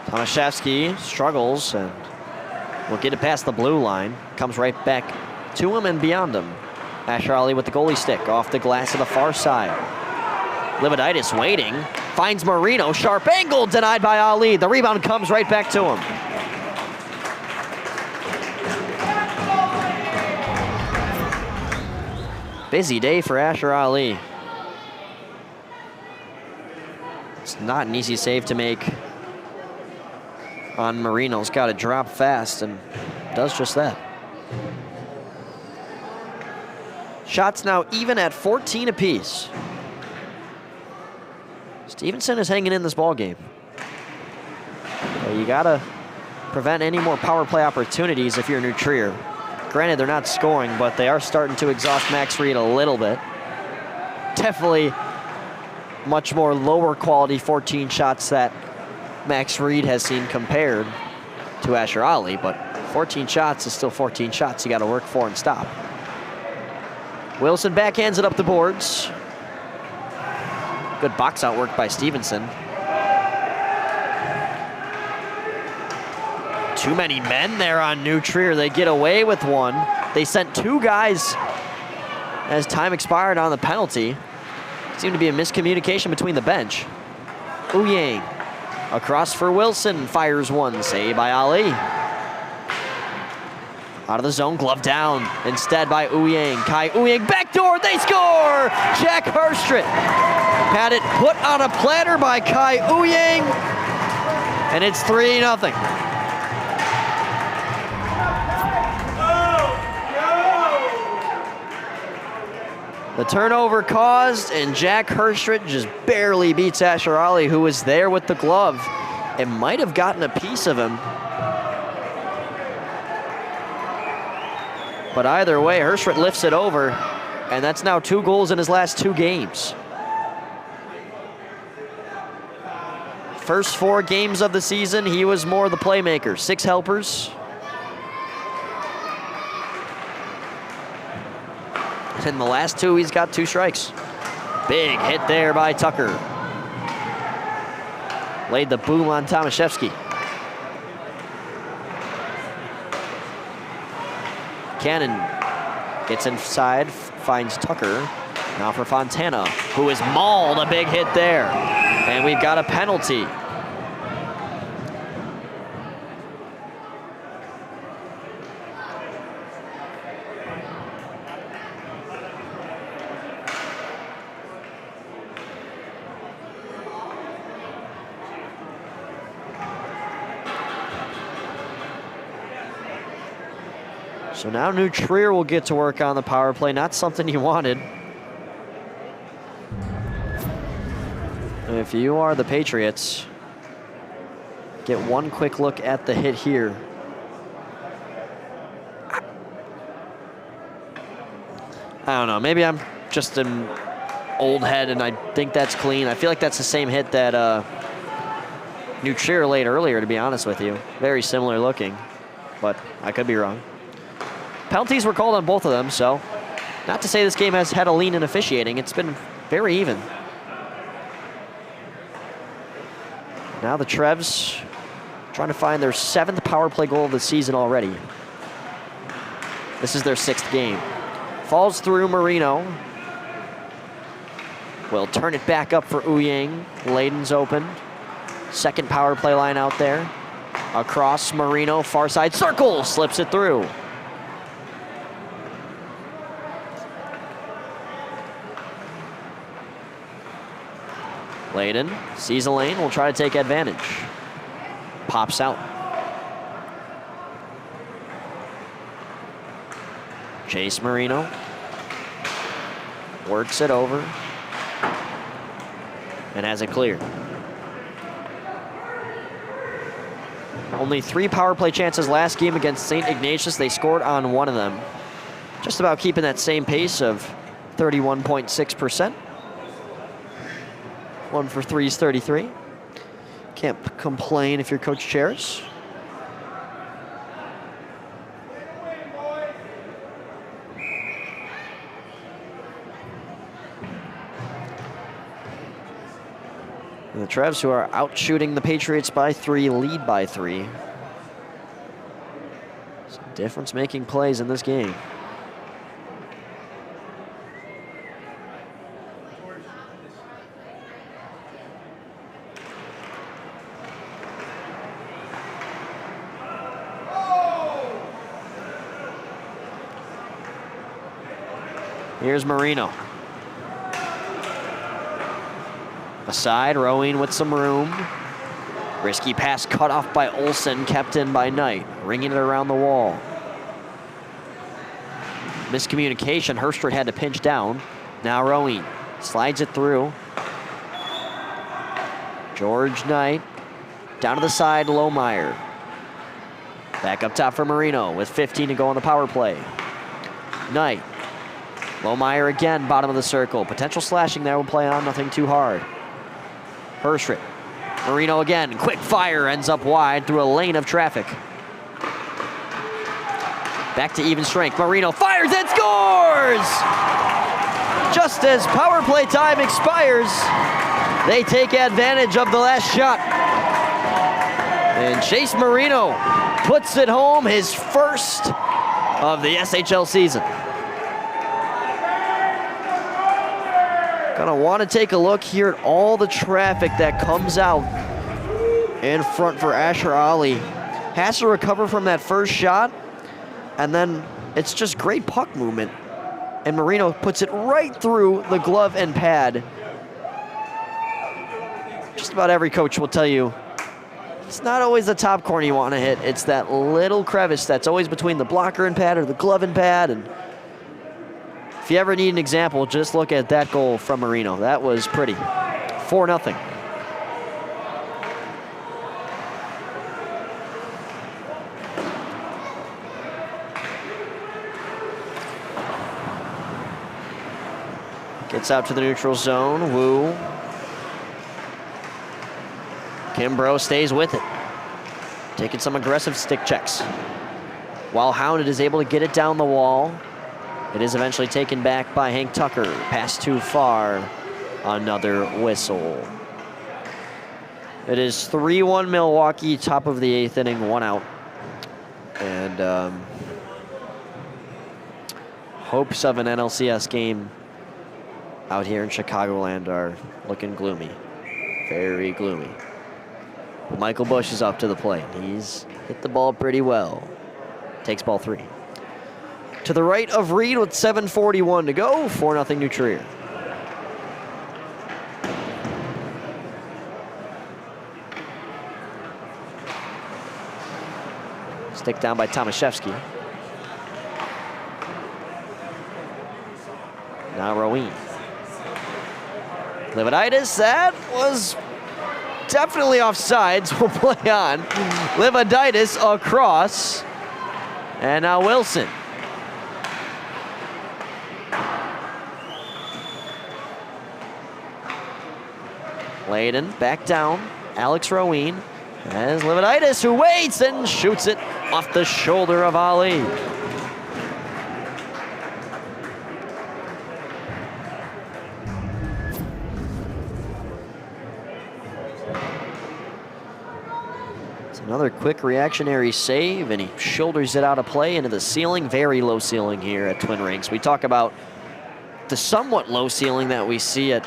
Tomaszewski struggles and will get it past the blue line. Comes right back to him and beyond him. Asher Ollie with the goalie stick off the glass to the far side. Lividitis waiting, finds Marino, sharp angle, denied by Ali. The rebound comes right back to him. Busy day for Asher Ali. It's not an easy save to make on Marino's. Got to drop fast and does just that. Shots now even at 14 apiece. Stevenson is hanging in this ball game. You got to prevent any more power play opportunities if you're New Trier. Granted, they're not scoring, but they are starting to exhaust Max Reed a little bit. Definitely much more lower quality 14 shots that Max Reed has seen compared to Asher Ollie, but 14 shots is still 14 shots you got to work for and stop. Wilson backhands it up the boards. Good box out work by Stevenson. Too many men there on New Trier. They get away with one. They sent 2 guys as time expired on the penalty. Seemed to be a miscommunication between the bench. Ouyang across for Wilson, fires one, saved by Ali. Out of the zone, glove down, instead by Ouyang. Kai Ouyang, backdoor, they score! Jack Herstrit had it put on a platter by Kai Ouyang, and it's 3-0. The turnover caused, and Jack Herstrit just barely beats Asher Ollie, who was there with the glove. It might have gotten a piece of him. But either way, Herstrit lifts it over, and that's now 2 goals in his last 2 games. First 4 games of the season, he was more the playmaker. 6 helpers. In the last two, he's got 2 strikes. Big hit there by Tucker. Laid the boom on Tomaszewski. Cannon gets inside, finds Tucker. Now for Fontana, who is mauled. A big hit there. And we've got a penalty. So now New Trier will get to work on the power play. Not something you wanted. If you are the Patriots, get one quick look at the hit here. I don't know, maybe I'm just an old head and I think that's clean. I feel like that's the same hit that New Trier laid earlier, to be honest with you. Very similar looking, but I could be wrong. Penalties were called on both of them, so not to say this game has had a lean in officiating. It's been very even. Now the Trevs trying to find their 7th power play goal of the season already. This is their 6th game. Falls through Marino. Will turn it back up for Ouyang. Layden's open. 2nd power play line out there. Across Marino, far side circle, slips it through. Layden sees a lane, will try to take advantage. Pops out. Chase Marino. Works it over. And has it cleared. Only 3 power play chances last game against St. Ignatius. They scored on 1 of them. Just about keeping that same pace of 31.6%. 1 for 3 is 33. Can't complain if you're Coach Charis. And the Trevs, who are out shooting the Patriots by 3, lead by 3. Some difference-making plays in this game. Here's Marino. Aside, Rowing with some room. Risky pass cut off by Olsen, kept in by Knight. Ringing it around the wall. Miscommunication, Herstrid had to pinch down. Now Rowing slides it through. George Knight, down to the side, Lohmeyer. Back up top for Marino with 15 to go on the power play. Knight. Lohmeyer again, bottom of the circle. Potential slashing there will play on, nothing too hard. Herstrid. Marino again, quick fire, ends up wide through a lane of traffic. Back to even strength. Marino fires and scores! Just as power play time expires, they take advantage of the last shot. And Chase Marino puts it home, his first of the SHL season. Gonna want to take a look here at all the traffic that comes out in front for Asher Ali. Has to recover from that first shot, and then it's just great puck movement. And Marino puts it right through the glove and pad. Just about every coach will tell you, it's not always the top corner you want to hit. It's that little crevice that's always between the blocker and pad or the glove and pad. And if you ever need an example, just look at that goal from Marino. That was pretty. 4-0. Gets out to the neutral zone. Wu. Kimbrough stays with it. Taking some aggressive stick checks. While Hounded is able to get it down the wall. It is eventually taken back by Hank Tucker. Pass too far. Another whistle. It is 3-1 Milwaukee, top of the 8th inning, 1 out. And hopes of an NLCS game out here in Chicagoland are looking gloomy. Very gloomy. But Michael Busch is up to the plate. He's hit the ball pretty well. Takes ball 3. To the right of Reed with 7:41 to go, 4-0 New Trier. Stick down by Tomaszewski. Now Roween. Livaditis, that was definitely offsides. We'll play on. Livaditis across. And now Wilson. Layden back down. Alex Roween as Livaditis, who waits and shoots it off the shoulder of Ali. It's another quick reactionary save, and he shoulders it out of play into the ceiling. Very low ceiling here at Twin Rinks. We talk about the somewhat low ceiling that we see at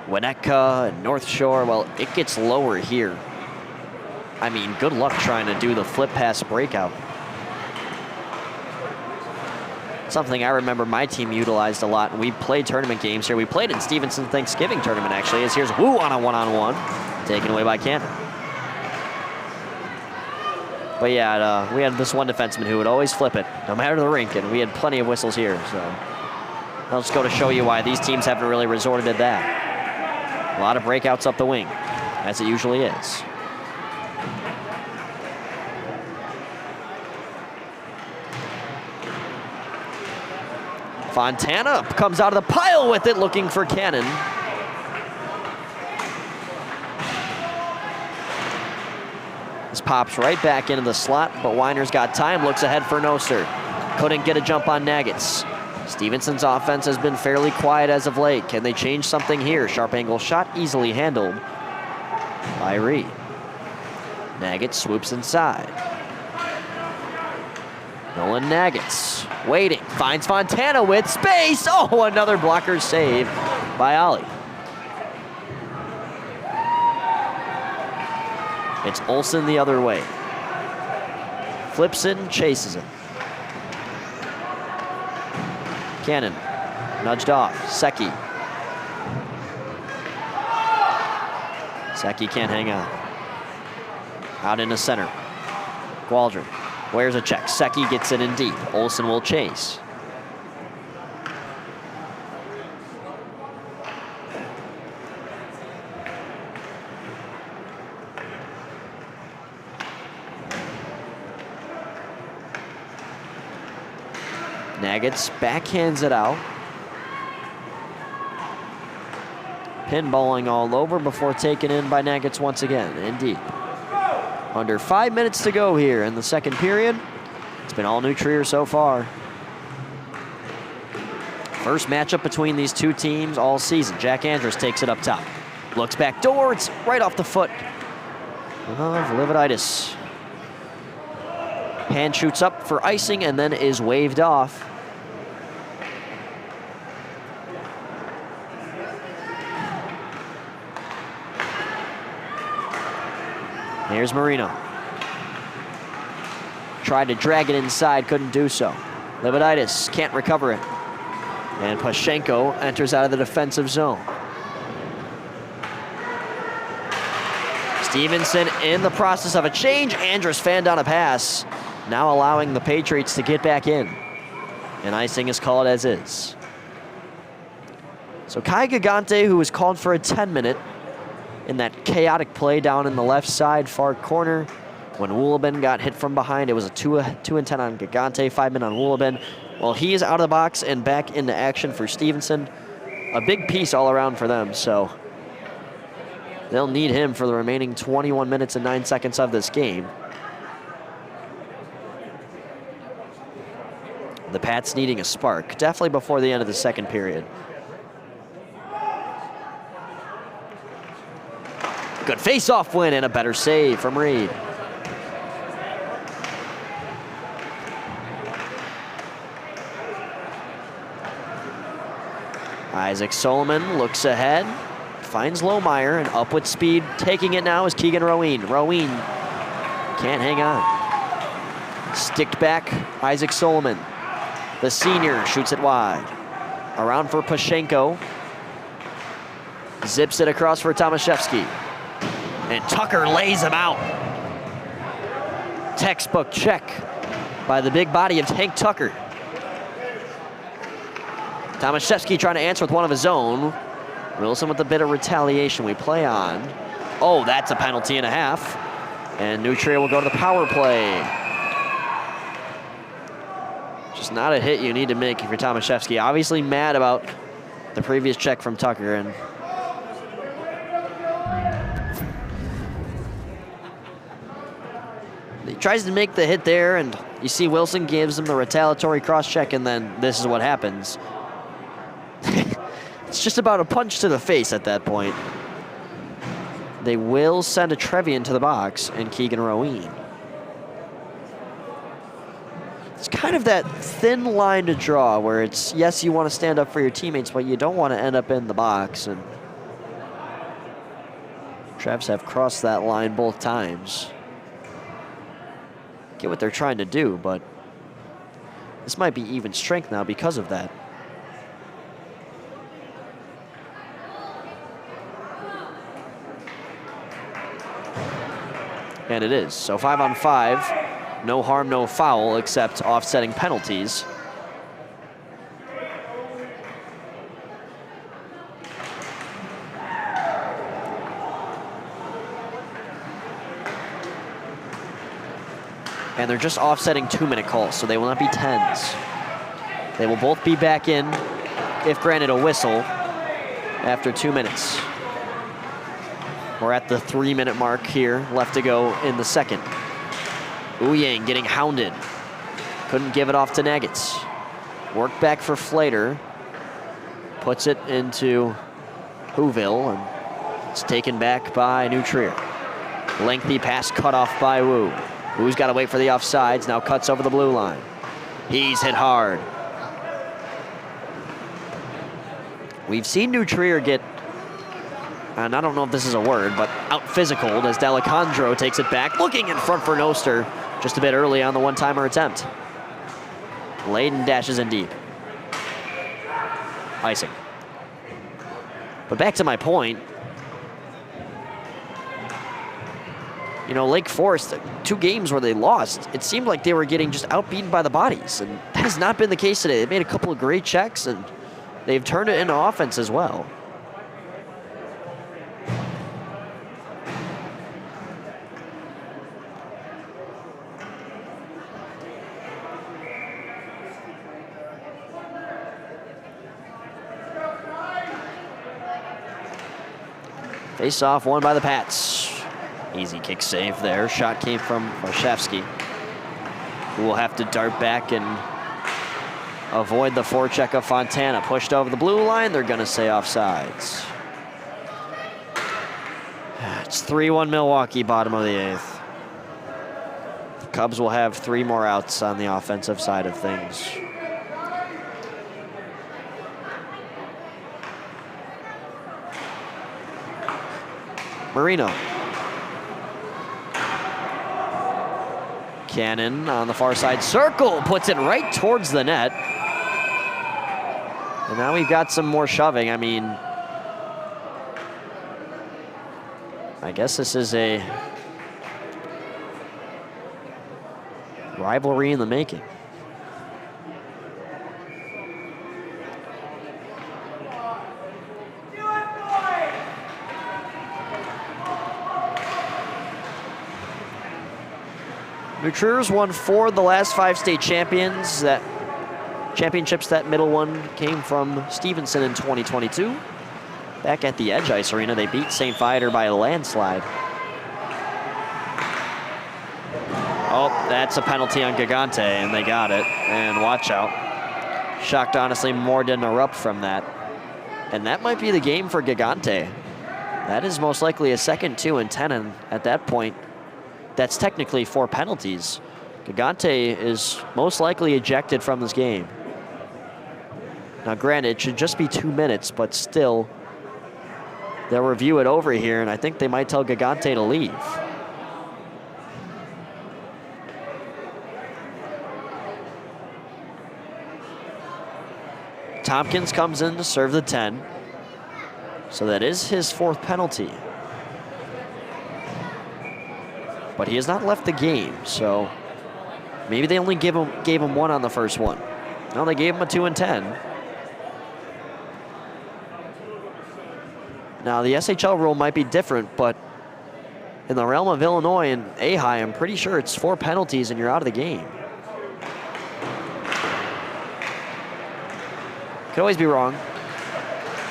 Winnetka and North Shore. Well, it gets lower here. I mean, good luck trying to do the flip pass breakout. Something I remember my team utilized a lot, and we played tournament games here. We played in Stevenson Thanksgiving tournament, actually, as here's Wu on a one-on-one, taken away by Cannon. But yeah, we had this one defenseman who would always flip it, no matter the rink, and we had plenty of whistles here. So I'll just go to show you why these teams haven't really resorted to that. A lot of breakouts up the wing, as it usually is. Fontana comes out of the pile with it, looking for Cannon. This pops right back into the slot, but Weiner's got time, looks ahead for Noser. Couldn't get a jump on Nagets. Stevenson's offense has been fairly quiet as of late. Can they change something here? Sharp angle shot, easily handled by Reed. Nagets swoops inside. Nolan Nagets waiting, finds Fontana with space. Oh, another blocker save by Ollie. It's Olsen the other way. Flips it and chases it. Cannon, nudged off. Secchi. Secchi can't hang on. Out into center. Waldron, where's a check? Secchi gets it in deep. Olsen will chase. Nagets backhands it out. Pinballing all over before taken in by Nagets once again, indeed. Under 5 minutes to go here in the second period. It's been all New Trier so far. First matchup between these two teams all season. Jack Andrews takes it up top. Looks back door, it's right off the foot of Livaditis. Hand shoots up for icing and then is waved off. Here's Marino. Tried to drag it inside, couldn't do so. Livaditis can't recover it. And Pashenko enters out of the defensive zone. Stevenson in the process of a change. Andrus fanned on a pass, now allowing the Patriots to get back in. And icing is called as is. So Kai Gigante, who was called for a 10-minute in that chaotic play down in the left side far corner. When Woolabin got hit from behind, it was a 2 and 10 on Gigante, 5 men on Woolabin. Well, he is out of the box and back into action for Stevenson. A big piece all around for them, so they'll need him for the remaining 21 minutes and 9 seconds of this game. The Pats needing a spark, definitely before the end of the second period. Good face-off win and a better save from Reed. Isaac Solomon looks ahead, finds Lohmeyer, and up with speed. Taking it now is Keegan Roween. Roween can't hang on. Sticked back, Isaac Solomon. The senior shoots it wide. Around for Pashenko. Zips it across for Tomaszewski. And Tucker lays him out. Textbook check by the big body of Tank Tucker. Tomaszewski trying to answer with one of his own. Wilson with a bit of retaliation. We play on. Oh, that's a penalty and a half. And Nutria will go to the power play. Just not a hit you need to make if you're Tomaszewski. Obviously mad about the previous check from Tucker. And he tries to make the hit there, and you see Wilson gives him the retaliatory cross check, and then this is what happens. It's just about a punch to the face at that point. They will send a Trevian to the box and Keegan Roween. It's kind of that thin line to draw where it's, yes, you want to stand up for your teammates, but you don't want to end up in the box. And Trevs have crossed that line both times. Get what they're trying to do, but this might be even strength now because of that. And it is. So 5 on 5, no harm, no foul, except offsetting penalties. And they're just offsetting 2-minute calls, so they will not be 10s. They will both be back in if granted a whistle after 2 minutes. We're at the 3-minute mark here, left to go in the second. Ouyang getting hounded. Couldn't give it off to Nuggets. Work back for Flater. Puts it into Whoville, and it's taken back by New Trier. Lengthy pass cut off by Wu. Wu's got to wait for the offsides, now cuts over the blue line. He's hit hard. We've seen New Trier get, and I don't know if this is a word, but out-physicaled as D'Alessandro takes it back, looking in front for Noster, just a bit early on the one-timer attempt. Layden dashes in deep. Icing. But back to my point, you know, Lake Forest, 2 games where they lost, it seemed like they were getting just outbeaten by the bodies, and that has not been the case today. They made a couple of great checks, and they've turned it into offense as well. Face-off won by the Pats. Easy kick save there. Shot came from Warshawski, who will have to dart back and avoid the forecheck of Fontana. Pushed over the blue line. They're going to say offsides. It's 3-1 Milwaukee, bottom of the 8th. The Cubs will have 3 more outs on the offensive side of things. Marino. Cannon on the far side circle, puts it right towards the net. And now we've got some more shoving. I mean, I guess this is a rivalry in the making. New Trier's won 4 of the last 5 state championships. That middle one came from Stevenson in 2022. Back at the Edge Ice Arena, they beat St. Viator by a landslide. Oh, that's a penalty on Gigante, and they got it. And watch out. Shocked, honestly, more didn't erupt from that. And that might be the game for Gigante. That is most likely a second 2 and 10, and at that point, that's technically 4 penalties. Gigante is most likely ejected from this game. Now, granted, it should just be 2 minutes, but still, they'll review it over here, and I think they might tell Gigante to leave. Tompkins comes in to serve the 10. So that is his 4th penalty. But he has not left the game, so maybe they only gave him 1 on the first one. No, they gave him a 2 and 10. Now, the SHL rule might be different, but in the realm of Illinois and A High, I'm pretty sure it's 4 penalties and you're out of the game. Could always be wrong,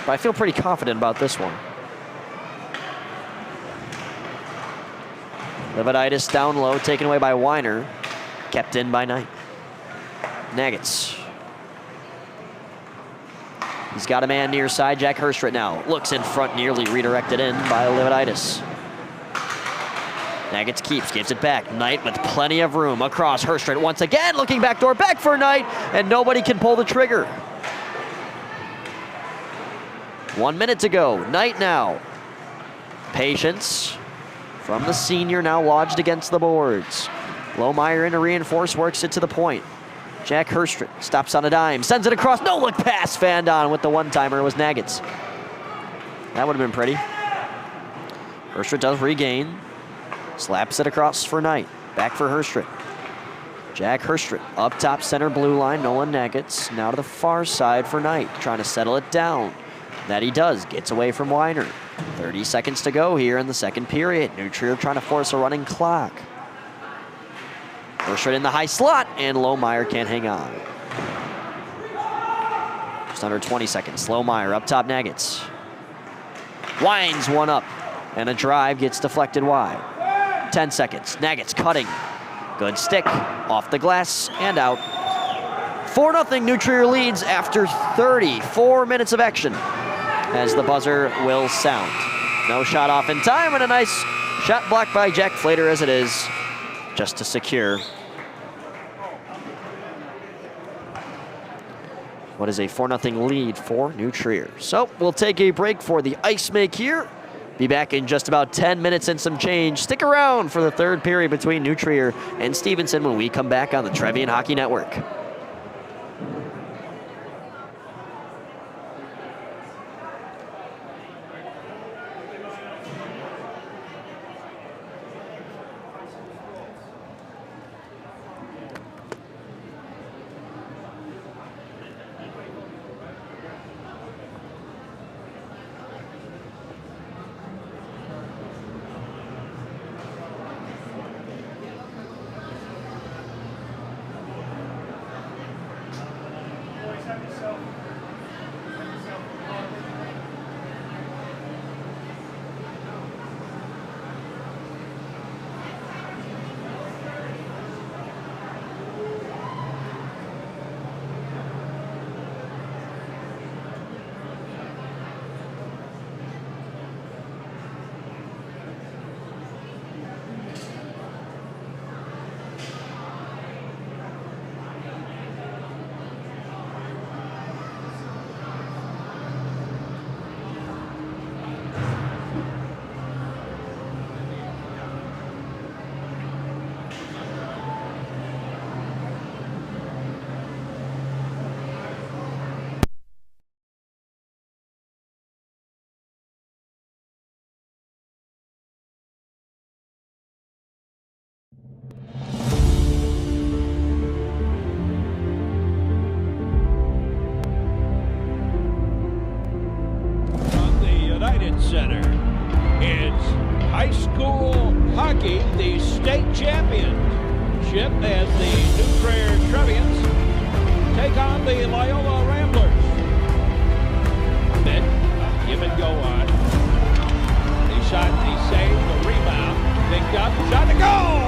but I feel pretty confident about this one. Leviditis down low, taken away by Weiner, kept in by Knight. Nagitz. He's got a man near side. Jack Hurst right now looks in front, nearly redirected in by Leviditis. Nagitz keeps, gives it back. Knight with plenty of room across. Hurst once again, looking backdoor, back for Knight, and nobody can pull the trigger. 1 minute to go. Knight now. Patience from the senior, now lodged against the boards. Lohmeyer in to reinforce, works it to the point. Jack Hurst stops on a dime, sends it across. No look pass. Fandon with the one-timer. It was Nagitz. That would have been pretty. Hurst does regain. Slaps it across for Knight. Back for Hurst. Jack Hurst up top center blue line. Nolan Nagitz now to the far side for Knight, trying to settle it down. That he does, gets away from Weiner. 30 seconds to go here in the second period. Nutria trying to force a running clock. Hurst in the high slot, and Lohmeyer can't hang on. Just under 20 seconds. Lohmeyer up top, Nagitz. Winds one up, and a drive gets deflected wide. 10 seconds. Nagitz cutting. Good stick, off the glass, and out. 4-0 Nutria leads after 34 minutes of action, as the buzzer will sound. No shot off in time, and a nice shot blocked by Jack Flater as it is, just to secure what is a 4-0 lead for New Trier. So we'll take a break for the ice make here. Be back in just about 10 minutes and some change. Stick around for the third period between New Trier and Stevenson when we come back on the Trevian Hockey Network. Center. It's high school hockey, the state championship, as the New Trier Trevians take on the Loyola Ramblers. Then give and go on. The shot, the save, the rebound, picked up, shot to goal!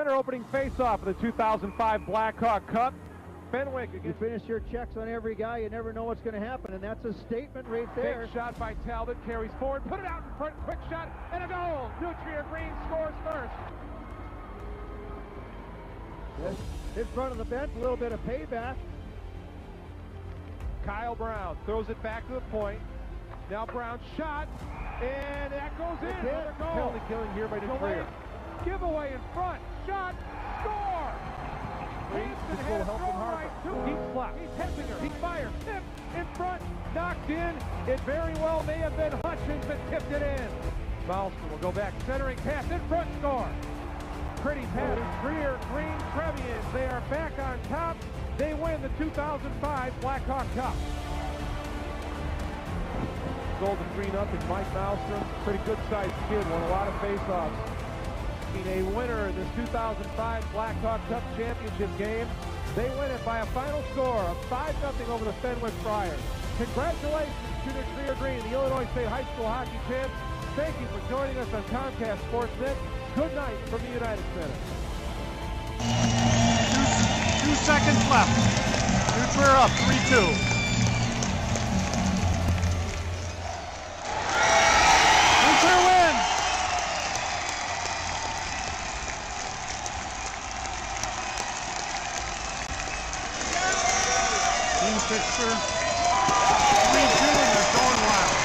center opening faceoff of the 2005 Blackhawk Cup. Fenwick You against finish your checks on every guy, you never know what's going to happen, and that's a statement right there. big shot by Talbot, carries forward, put it out in front, quick shot, and a goal! New Trier Green scores first. In front of the bench, a little bit of payback. Kyle Brown throws it back to the point. Now Brown shot, and that goes in. Another goal. Penalty killing here by New Trier. Giveaway in front, shot, score! This will help him hard. He's left. He's Hessinger. He fires. Tipped in front. Knocked in. It very well may have been Hutchins that tipped it in. Malmstrom will go back. Centering pass in front. Score. Pretty pass. Trier Green Trevians. They are back on top. They win the 2005 Blackhawk Cup. Goal to 3-0. Mike Malmstrom. Pretty good sized kid. Won a lot of faceoffs. A winner in this 2005 Blackhawk Cup championship game. They win it by a final score of 5-0 over the Fenwick Friars. Congratulations to the Trier Green, the Illinois State High School hockey champs. Thank you for joining us on Comcast Sportsnet. Good night from the United Center. 2 seconds left. New Trier up 3-2. Fixture 3-2, and they're going wild.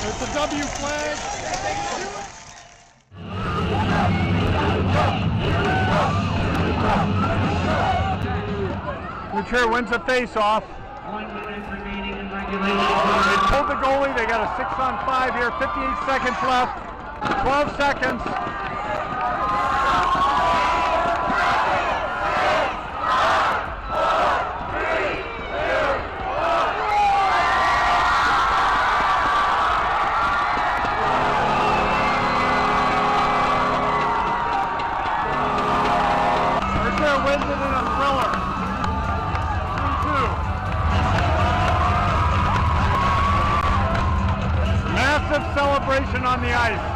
It's a W flag. New Trier wins the face-off. 1 minute remaining in regulation. They pulled the goalie. They got a 6-on-5 here. 58 seconds left. 12 seconds. New Trier wins it in a thriller. Massive celebration on the ice.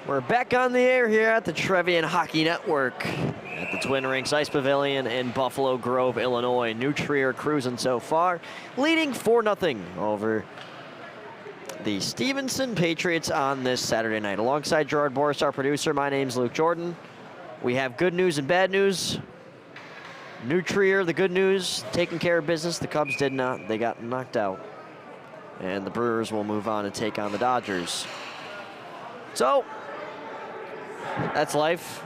We're back on the air here at the Trevian Hockey Network at the Twin Rinks Ice Pavilion in Buffalo Grove, Illinois. New Trier cruising so far, leading 4-0 over the Stevenson Patriots on this Saturday night. Alongside Gerard Boris, our producer, my name's Luke Jordan. We have good news and bad news. New Trier, the good news, taking care of business. The Cubs did not. They got knocked out. And the Brewers will move on and take on the Dodgers. So, that's life.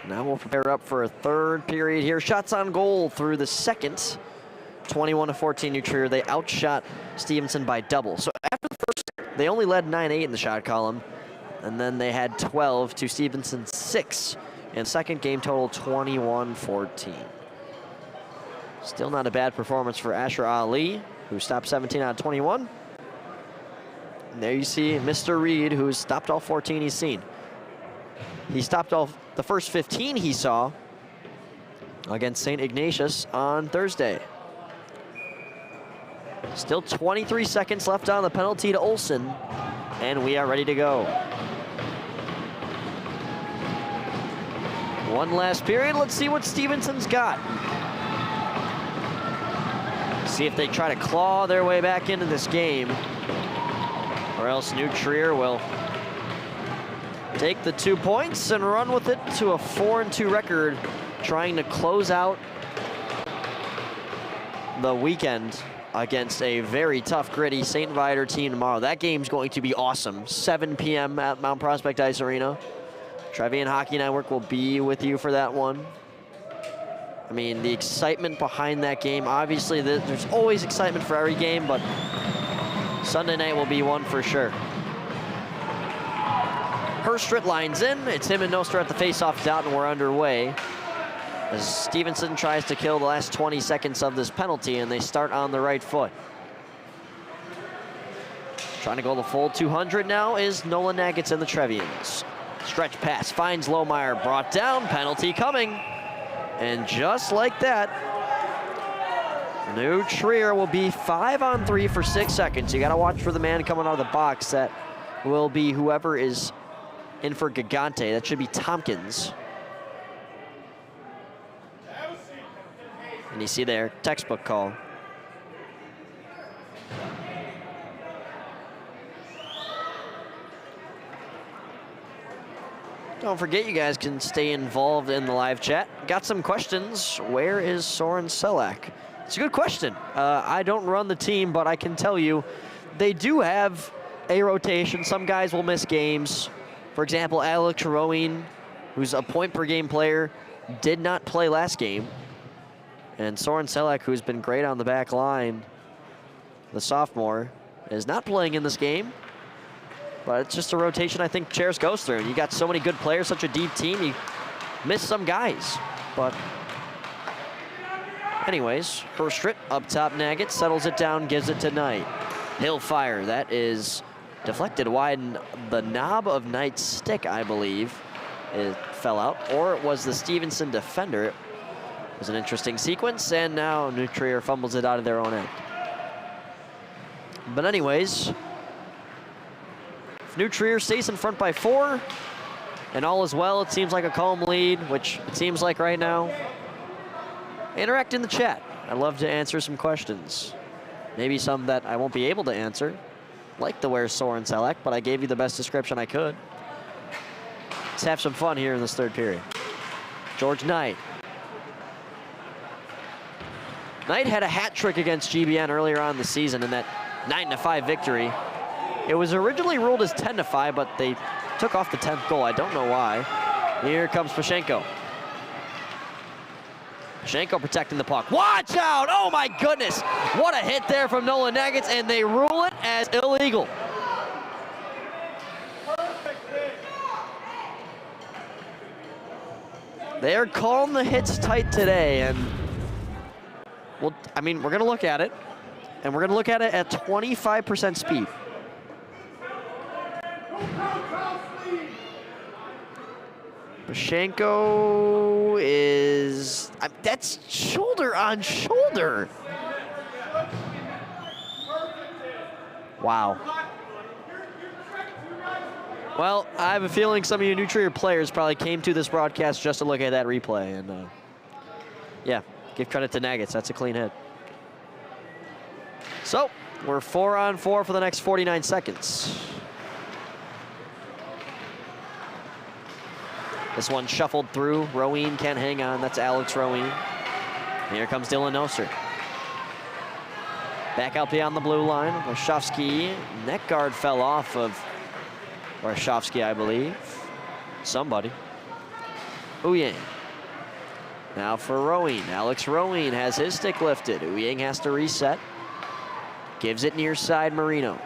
Now we'll prepare up for a third period here. Shots on goal through the second. 21-14 New Trier. They outshot Stevenson by double. So after the first, they only led 9-8 in the shot column. And then they had 12 to Stevenson's 6. And second game total 21-14. Still not a bad performance for Asher Ali, who stopped 17 out of 21. And there you see Mr. Reed, who's stopped all 14 he's seen. He stopped all the first 15 he saw against St. Ignatius on Thursday. Still 23 seconds left on the penalty to Olsen, and we are ready to go. One last period. Let's see what Stevenson's got. See if they try to claw their way back into this game, or else New Trier will take the 2 points and run with it to a 4-2 record, trying to close out the weekend against a very tough, gritty St. Viator team tomorrow. That game's going to be awesome. 7 p.m. at Mount Prospect Ice Arena. Trevian Hockey Network will be with you for that one. I mean, the excitement behind that game, obviously there's always excitement for every game, but Sunday night will be one for sure. Herstrit lines in. It's him and Nostra at the face-off dot, and we're underway as Stevenson tries to kill the last 20 seconds of this penalty, and they start on the right foot. Trying to go the full 200 now is Nolan Naggets and the Trevians. Stretch pass finds Lohmeyer, brought down, penalty coming. And just like that, New Trier will be 5-on-3 for 6 seconds. You got to watch for the man coming out of the box. That will be whoever is in for Gigante. That should be Tompkins. And you see there, textbook call. Don't forget, you guys can stay involved in the live chat. Got some questions. Where is Soren Selak? It's a good question. I don't run the team, but I can tell you they do have a rotation. Some guys will miss games. For example, Alex Rowan, who's a point-per-game player, did not play last game. And Soren Selak, who's been great on the back line, the sophomore, is not playing in this game. But it's just a rotation I think Cheris goes through. You got so many good players, such a deep team, you miss some guys. But anyways, Herstrit up top, Naggett settles it down, gives it to Knight. He'll fire. That is deflected wide. The knob of Knight's stick, I believe, it fell out. Or it was the Stevenson defender. It was an interesting sequence, and now New Trier fumbles it out of their own end. But anyways, New Trier stays in front by 4, and all is well. It seems like a calm lead, which it seems like right now. Interact in the chat. I'd love to answer some questions. Maybe some that I won't be able to answer, like the where's Soren Selak, but I gave you the best description I could. Let's have some fun here in this third period. George Knight. Knight had a hat trick against GBN earlier on in the season in that 9-5 victory. It was originally ruled as 10-5, but they took off the 10th goal. I don't know why. Here comes Pashenko. Pashenko protecting the puck. Watch out! Oh my goodness! What a hit there from Nolan Naggets, and they rule it as illegal. They're calling the hits tight today, and well, I mean, we're gonna look at it, and we're gonna look at it at 25% speed. Pashenko is... that's shoulder on shoulder. Wow. Well, I have a feeling some of you New Trier players probably came to this broadcast just to look at that replay. And yeah, give credit to Nuggets. That's a clean hit. So, we're 4-on-4 for the next 49 seconds. This one shuffled through. Roween can't hang on. That's Alex Roween. Here comes Dylan Noster. Back out beyond the blue line. Warshawski. Neck guard fell off of Warshawski, I believe. Somebody. Ouyang. Now for Roween. Alex Roween has his stick lifted. Ouyang has to reset. Gives it near side Marino.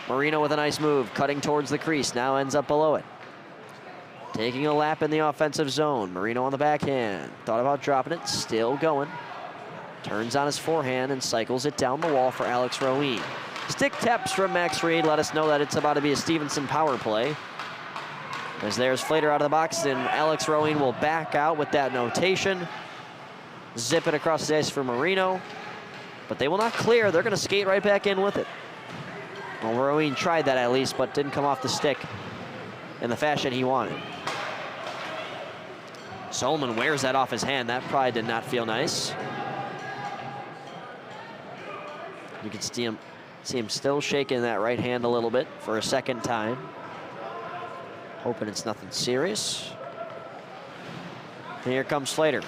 Marino with a nice move, cutting towards the crease. Now ends up below it. Taking a lap in the offensive zone. Marino on the backhand. Thought about dropping it. Still going. Turns on his forehand and cycles it down the wall for Alex Roween. Stick taps from Max Reed let us know that it's about to be a Stevenson power play. As there's Flater out of the box, and Alex Roween will back out with that notation. Zip it across the ice for Marino. But they will not clear. They're going to skate right back in with it. Well, Roween tried that at least, but didn't come off the stick in the fashion he wanted. Solomon wears that off his hand. That probably did not feel nice. You can see him still shaking that right hand a little bit for a second time. Hoping it's nothing serious. Here comes Slater.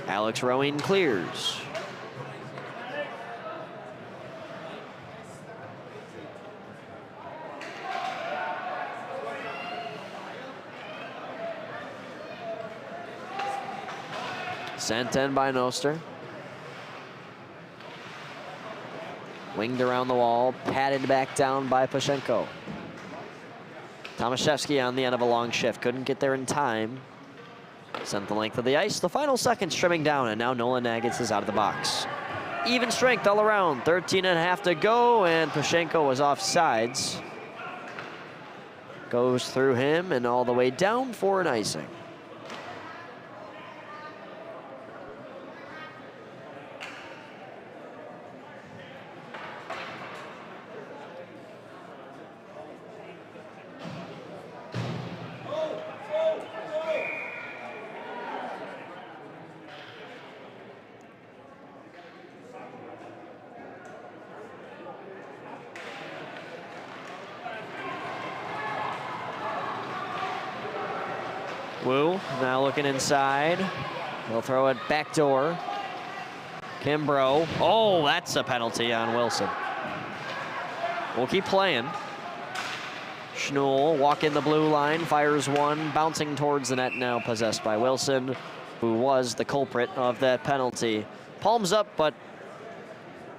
Alex Roween clears. Sent in by Noster. Winged around the wall, patted back down by Pashenko. Tomaszewski on the end of a long shift. Couldn't get there in time. Sent the length of the ice. The final seconds trimming down, and now Nolan Nuggets is out of the box. Even strength all around. 13.5 to go, and Pashenko was off sides. Goes through him and all the way down for an icing. Wu now looking inside. He'll throw it back door. Kimbrough. Oh, that's a penalty on Wilson. We'll keep playing. Schnull walk in the blue line, fires one, bouncing towards the net now, possessed by Wilson, who was the culprit of that penalty. Palms up, but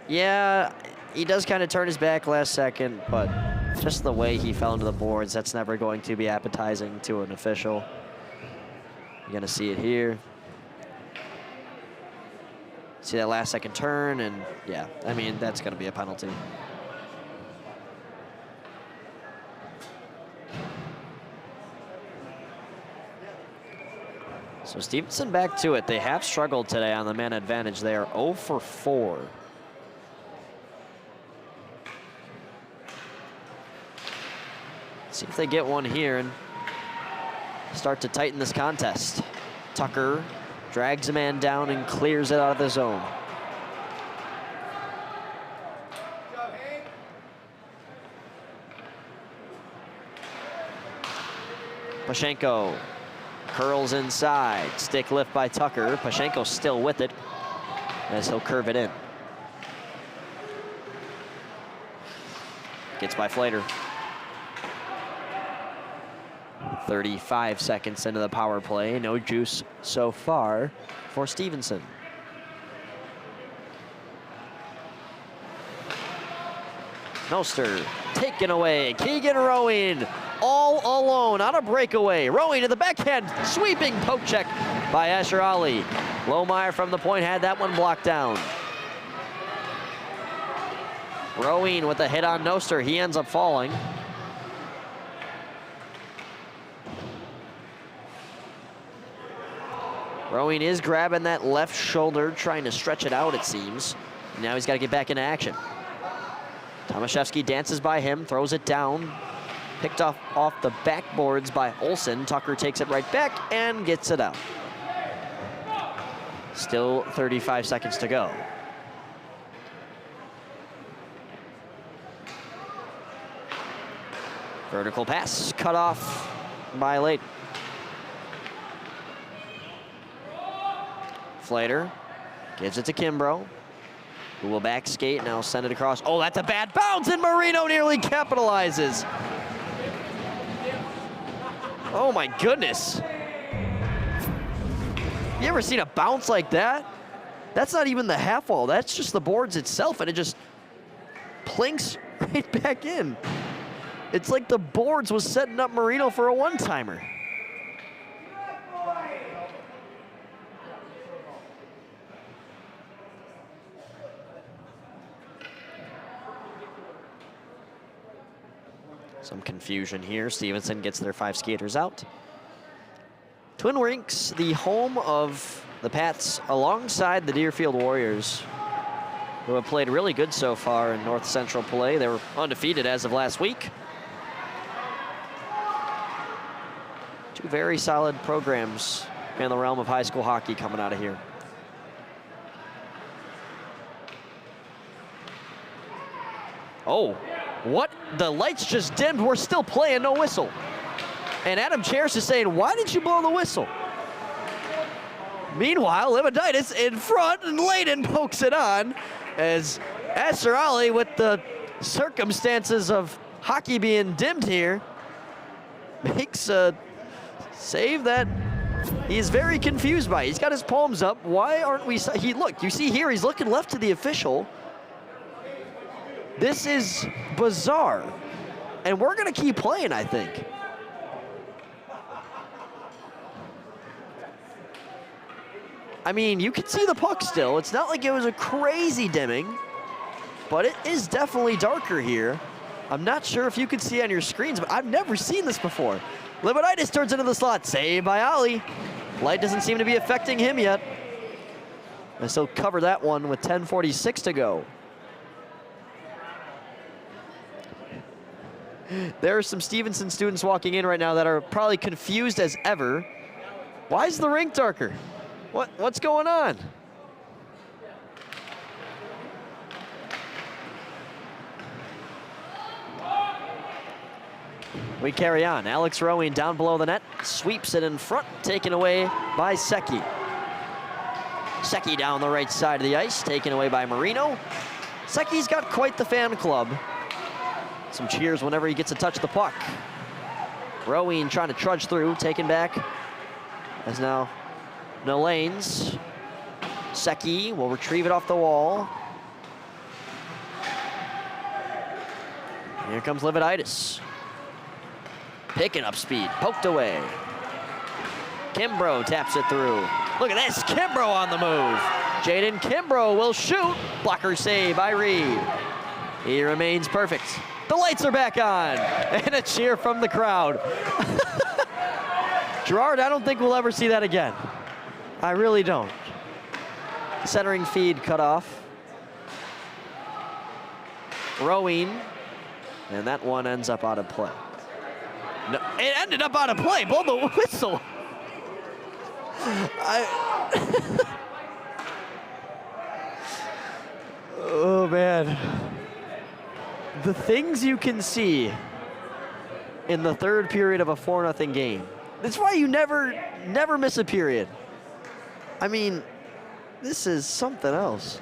yeah, he does kind of turn his back last second, but just the way he fell into the boards, that's never going to be appetizing to an official. You're gonna see it here. See that last second turn, and yeah, I mean, that's gonna be a penalty. So Stevenson back to it. They have struggled today on the man advantage. They are 0 for 4. See if they get one here and start to tighten this contest. Tucker drags a man down and clears it out of the zone. Pashenko curls inside. Stick lift by Tucker. Pashenko still with it as he'll curve it in. Gets by Flater. 35 seconds into the power play. No juice so far for Stevenson. Noster taken away. Keegan Roween all alone on a breakaway. Roween to the backhand, sweeping poke check by Asher Ali. Lohmeyer from the point had that one blocked down. Roween with a hit on Noster. He ends up falling. Rowing is grabbing that left shoulder, trying to stretch it out, it seems. Now he's got to get back into action. Tomaszewski dances by him, throws it down. Picked off the backboards by Olsen. Tucker takes it right back and gets it out. Still 35 seconds to go. Vertical pass cut off by Layton. Flater gives it to Kimbrough, who will back skate, now send it across. Oh, that's a bad bounce, and Marino nearly capitalizes. Oh my goodness. You ever seen a bounce like that? That's not even the half wall, that's just the boards itself, and it just plinks right back in. It's like the boards was setting up Marino for a one-timer. Some confusion here. Stevenson gets their 5 skaters out. Twin Rinks, the home of the Pats alongside the Deerfield Warriors, who have played really good so far in North Central play. They were undefeated as of last week. 2 very solid programs in the realm of high school hockey coming out of here. Oh, what? The lights just dimmed. We're still playing, no whistle. And Adam Cherish is saying, why did you blow the whistle? Meanwhile, Limonitis in front, and Layton pokes it on as Asher Ali, with the circumstances of hockey being dimmed here, makes a save that he's very confused by. He's got his palms up. Why aren't we? Look, you see here, he's looking left to the official. This is bizarre. And we're going to keep playing, I think. I mean, you can see the puck still. It's not like it was a crazy dimming, but it is definitely darker here. I'm not sure if you can see on your screens, but I've never seen this before. Limonitis turns into the slot. Saved by Ali. Light doesn't seem to be affecting him yet. I still cover that one with 10:46 to go. There are some Stevenson students walking in right now that are probably confused as ever. Why is the rink darker? What's going on? We carry on. Alex Rowing down below the net, sweeps it in front, taken away by Secchi. Secchi down the right side of the ice, taken away by Marino. Secchi's got quite the fan club. Some cheers whenever he gets to touch the puck. Rowing trying to trudge through, taken back. As now no lanes. Secchi will retrieve it off the wall. Here comes Limonitis. Picking up speed, poked away. Kimbrough taps it through. Look at this, Kimbrough on the move. Jaden Kimbrough will shoot. Blocker save by Reed. He remains perfect. The lights are back on, and a cheer from the crowd. Gerard, I don't think we'll ever see that again. I really don't. Centering feed cut off. Rowing, and that one ends up out of play. No, it ended up out of play. Blow the whistle. Oh man. The things you can see in the third period of a 4-0 game. That's why you never miss a period. I mean, this is something else.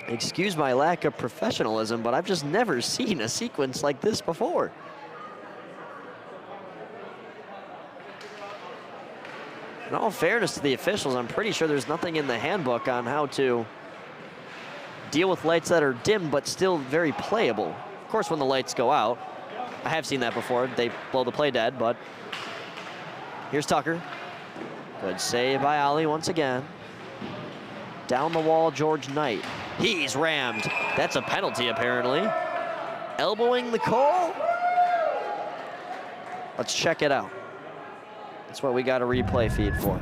Excuse my lack of professionalism, but I've just never seen a sequence like this before. In all fairness to the officials, I'm pretty sure there's nothing in the handbook on how to deal with lights that are dim but still very playable. Of course, when the lights go out, I have seen that before. They blow the play dead, but here's Tucker. Good save by Ali once again. Down the wall, George Knight. He's rammed. That's a penalty, apparently. elbowing the call? Let's check it out. That's what we got a replay feed for.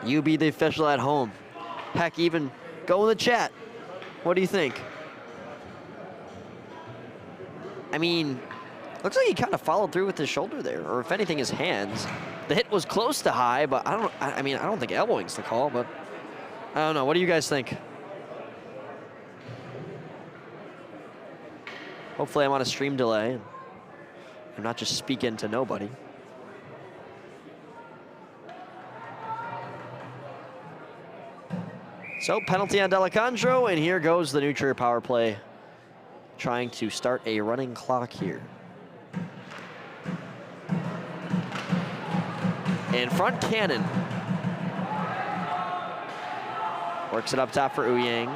You be the official at home. Heck, even go in the chat. What do you think? I mean, looks like he kind of followed through with his shoulder there, or if anything, his hands. The hit was close to high, but I don't think elbowing's the call, but I don't know. What do you guys think? Hopefully I'm on a stream delay and I'm not just speaking to nobody. So penalty on D'Alessandro, and here goes the New Trier power play, trying to start a running clock here. In front, Cannon. Works it up top for Ouyang.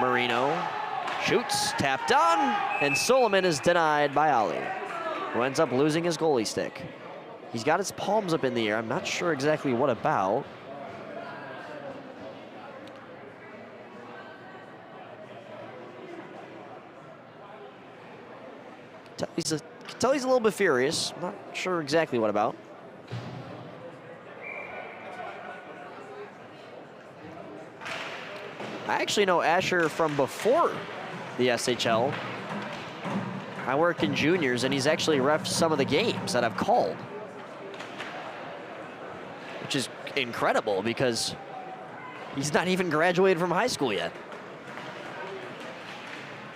Marino shoots, tapped on, and Solomon is denied by Ali, who ends up losing his goalie stick. He's got his palms up in the air. I'm not sure exactly what about. Can tell he's a little bit furious. I'm not sure exactly what about. I actually know Asher from before the SHL. I work in juniors, and he's actually reffed some of the games that I've called, which is incredible because he's not even graduated from high school yet.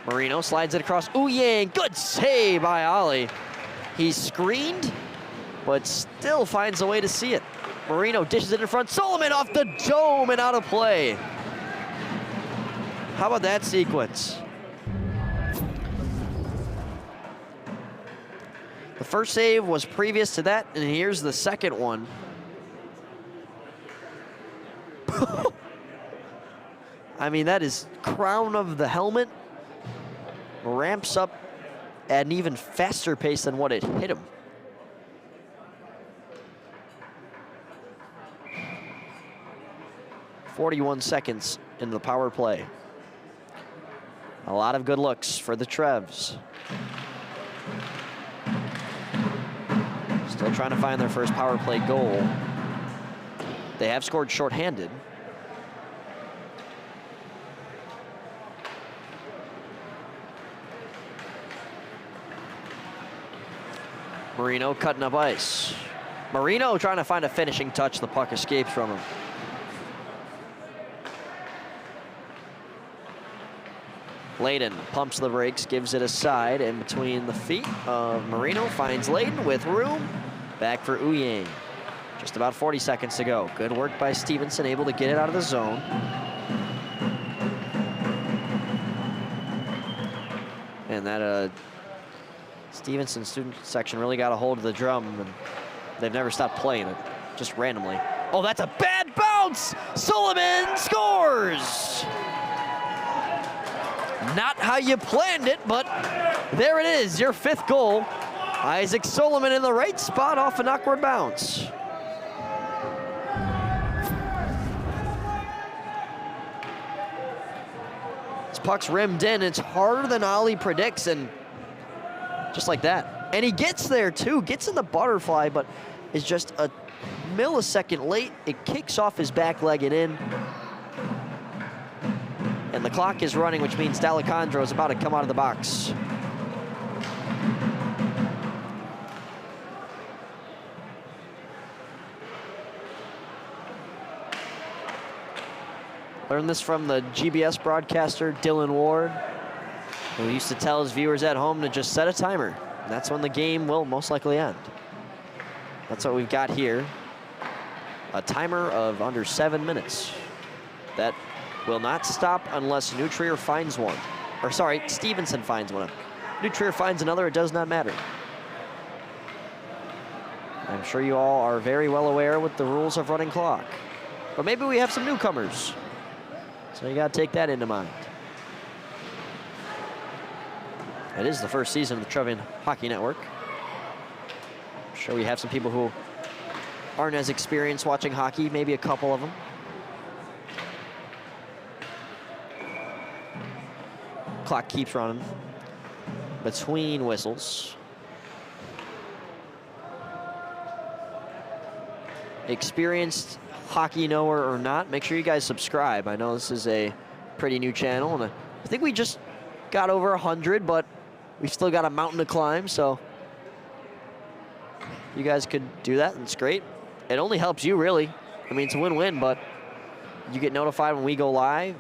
Marino slides it across. Ouyang, good save by Ali. He's screened, but still finds a way to see it. Marino dishes it in front. Solomon off the dome and out of play. How about that sequence? The first save was previous to that, and here's the second one. I mean, that is crown of the helmet. Ramps up at an even faster pace than what it hit him. .41 seconds into the power play. A lot of good looks for the Trevs. Still trying to find their first power play goal. They have scored shorthanded. Marino cutting up ice. Marino trying to find a finishing touch. The puck escapes from him. Layden pumps the brakes, gives it a side in between the feet of Marino. Finds Layden with room. Back for Ouyang. Just about 40 seconds to go. Good work by Stevenson, able to get it out of the zone. And that Stevenson student section really got a hold of the drum, and they've never stopped playing it, just randomly. Oh, that's a bad bounce! Solomon scores! Not how you planned it, but there it is, your fifth goal. Isaac Solomon in the right spot off an awkward bounce. This puck's rimmed in. It's harder than Ali predicts, and just like that. And he gets there too, gets in the butterfly, but is just a millisecond late. It kicks off his back leg and in. And the clock is running, which means D'Alessandro is about to come out of the box. Learned this from the GBS broadcaster, Dylan Ward, who used to tell his viewers at home to just set a timer. And that's when the game will most likely end. That's what we've got here. A timer of under 7 minutes. That will not stop unless New Trier finds one. Or sorry, Stevenson finds one. New Trier finds another, it does not matter. I'm sure you all are very well aware with the rules of running clock. But maybe we have some newcomers. So you gotta take that into mind. It is the first season of the Trevian Hockey Network. I'm sure we have some people who aren't as experienced watching hockey, maybe a couple of them. Clock keeps running between whistles. Experienced hockey knower or not, make sure you guys subscribe. I know this is a pretty new channel, and I think we just got over 100, but we've still got a mountain to climb, so you guys could do that, and it's great. It only helps you, really. I mean, it's a win-win, but you get notified when we go live.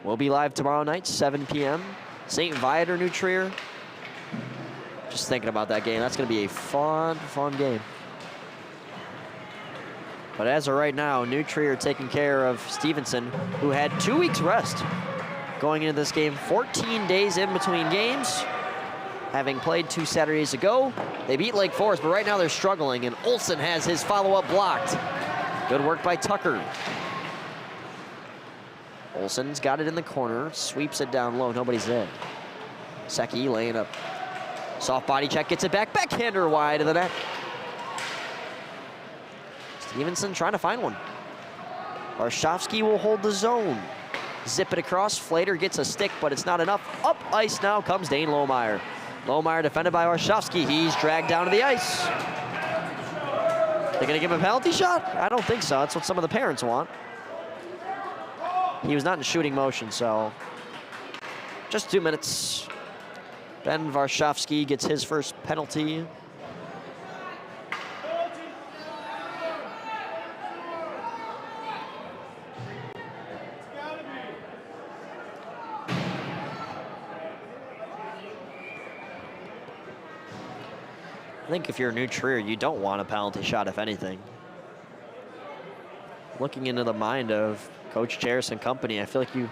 We'll be live tomorrow night, 7 p.m. St. Viator, New Trier. Just thinking about that game. That's going to be a fun game. But as of right now, New Trier taking care of Stevenson, who had 2 weeks rest going into this game. 14 days in between games, having played 2 Saturdays ago. They beat Lake Forest, but right now they're struggling, and Olsen has his follow-up blocked. Good work by Tucker. Olsen's got it in the corner, sweeps it down low, nobody's there. Secchi laying up. Soft body check, gets it back, backhander wide of the net. Stevenson trying to find one. Warshawski will hold the zone. Zip it across, Flater gets a stick, but it's not enough. Up ice now comes Dane Lohmeyer. Lohmeyer defended by Warshawski, he's dragged down to the ice. They're gonna give him a penalty shot? I don't think so, that's what some of the parents want. He was not in shooting motion, so just 2 minutes. Ben Warshawski gets his first penalty. I think if you're a New Trier, you don't want a penalty shot, if anything. Looking into the mind of Coach Jarris and company, I feel like you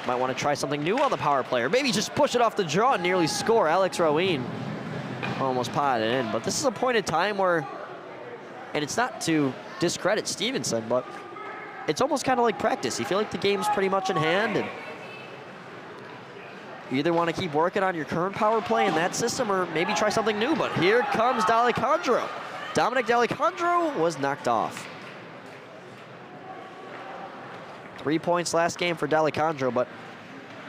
might want to try something new on the power play, or maybe just push it off the draw and nearly score. Alex Roween almost potted it in, but this is a point in time where, and it's not to discredit Stevenson, but it's almost kind of like practice. You feel like the game's pretty much in hand, and you either want to keep working on your current power play in that system or maybe try something new, but here comes D'Alejandro. Dominic D'Alejandro was knocked off. 3 points last game for D'Alejandro, but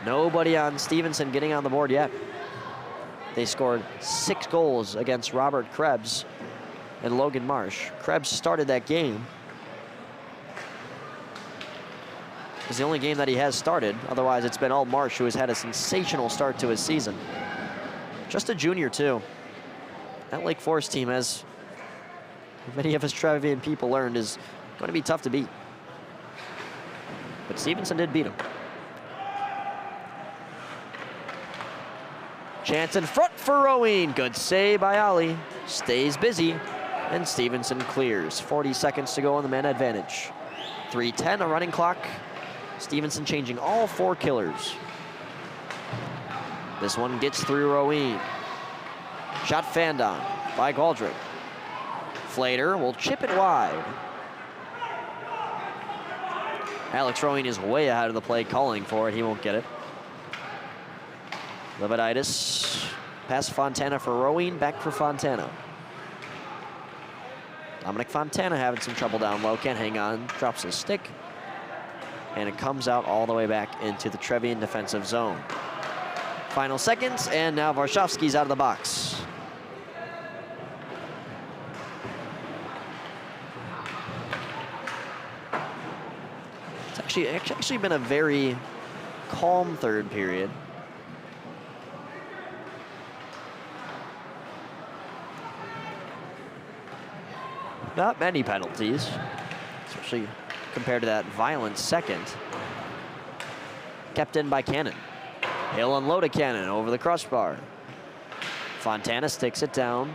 nobody on Stevenson getting on the board yet. They scored 6 goals against Robert Krebs and Logan Marsh. Krebs started that game. It's the only game that he has started. Otherwise, it's been all Marsh, who has had a sensational start to his season. Just a junior, too. That Lake Forest team, as many of us Trevian people learned, is going to be tough to beat. But Stevenson did beat him. Chance in front for Roween. Good save by Ali. Stays busy, and Stevenson clears. 40 seconds to go on the man advantage. 3:10, a running clock. Stevenson changing all 4 killers. This one gets through Roween. Shot fanned on by Galdrick. Flater will chip it wide. Alex Roween is way ahead of the play, calling for it. He won't get it. Leviditis. Pass Fontana for Roween, back for Fontana. Dominic Fontana having some trouble down low, can't hang on, drops his stick. And it comes out all the way back into the Trevian defensive zone. Final seconds, and now Warshawski's out of the box. It's actually been a very calm third period. Not many penalties, especially compared to that violent second. Kept in by Cannon. He'll unload a Cannon over the crossbar. Fontana sticks it down.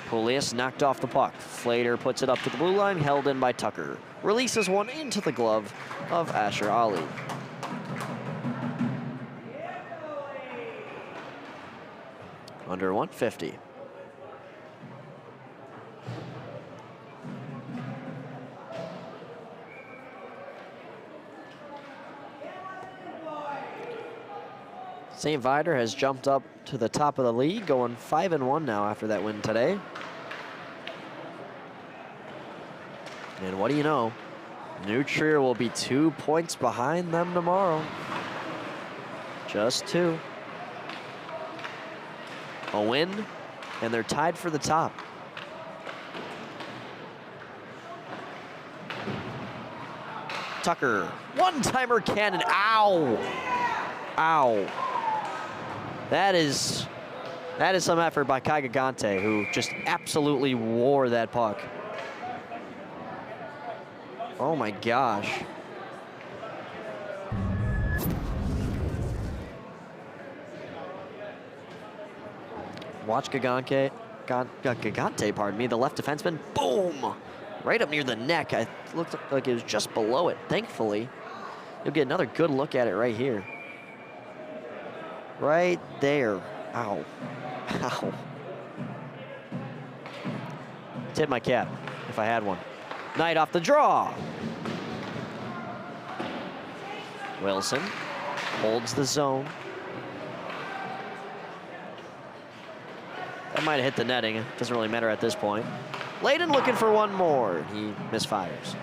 Poulias knocked off the puck. Flater puts it up to the blue line, held in by Tucker. Releases one into the glove of Asher Ali. Under 150. St. Viator has jumped up to the top of the league, going 5-1 now after that win today. And what do you know? New Trier will be 2 points behind them tomorrow. Just 2. A win, and they're tied for the top. Tucker, one-timer cannon. Ow! Ow. That is some effort by Kai Gigante, who just absolutely wore that puck. Oh my gosh. Watch Gigante, pardon me, the left defenseman, boom! Right up near the neck. It looked like it was just below it. Thankfully, you'll get another good look at it right here. Right there. Ow. Ow. Tip my cap if I had one. Knight off the draw. Wilson holds the zone. That might have hit the netting. It doesn't really matter at this point. Layden looking for one more. He misfires.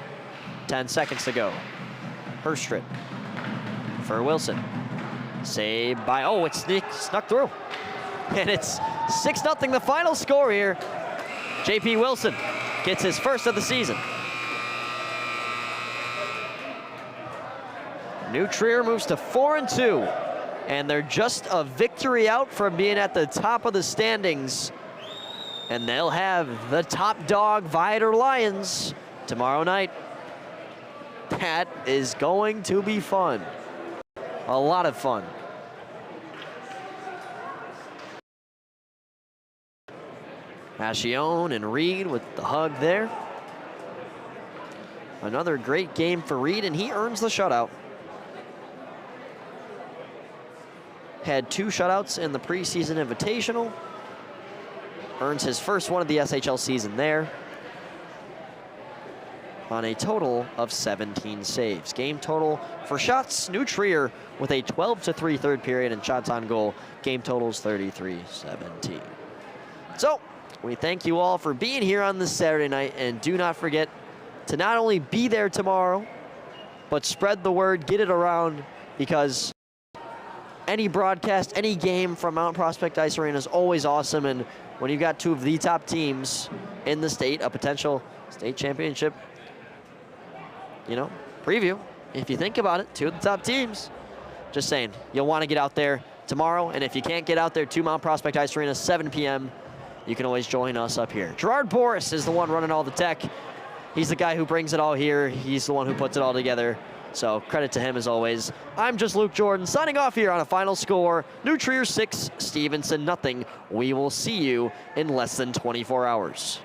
10 seconds to go. Herstrip for Wilson. Saved by, oh, it snuck through. And it's 6-0 the final score here. JP Wilson gets his first of the season. New Trier moves to 4-2. And they're just a victory out from being at the top of the standings. And they'll have the top dog Viator Lions tomorrow night. That is going to be fun. A lot of fun. Ascione and Reed with the hug there. Another great game for Reed, and he earns the shutout. Had 2 shutouts in the preseason invitational. Earns his first one of the SHL season there. On a total of 17 saves. Game total for shots, New Trier with a 12-3 third period, and shots on goal. Game totals 33-17. So, we thank you all for being here on this Saturday night, and do not forget to not only be there tomorrow, but spread the word, get it around, because any broadcast, any game from Mount Prospect Ice Arena is always awesome, and when you've got 2 of the top teams in the state, a potential state championship, you know, preview, if you think about it, 2 of the top teams. Just saying, you'll want to get out there tomorrow, and if you can't get out there to Mount Prospect Ice Arena, 7 p.m., you can always join us up here. Gerard Boris is the one running all the tech. He's the guy who brings it all here. He's the one who puts it all together. So credit to him as always. I'm just Luke Jordan signing off here on a final score. New Trier 6, Stevenson 0. We will see you in less than 24 hours.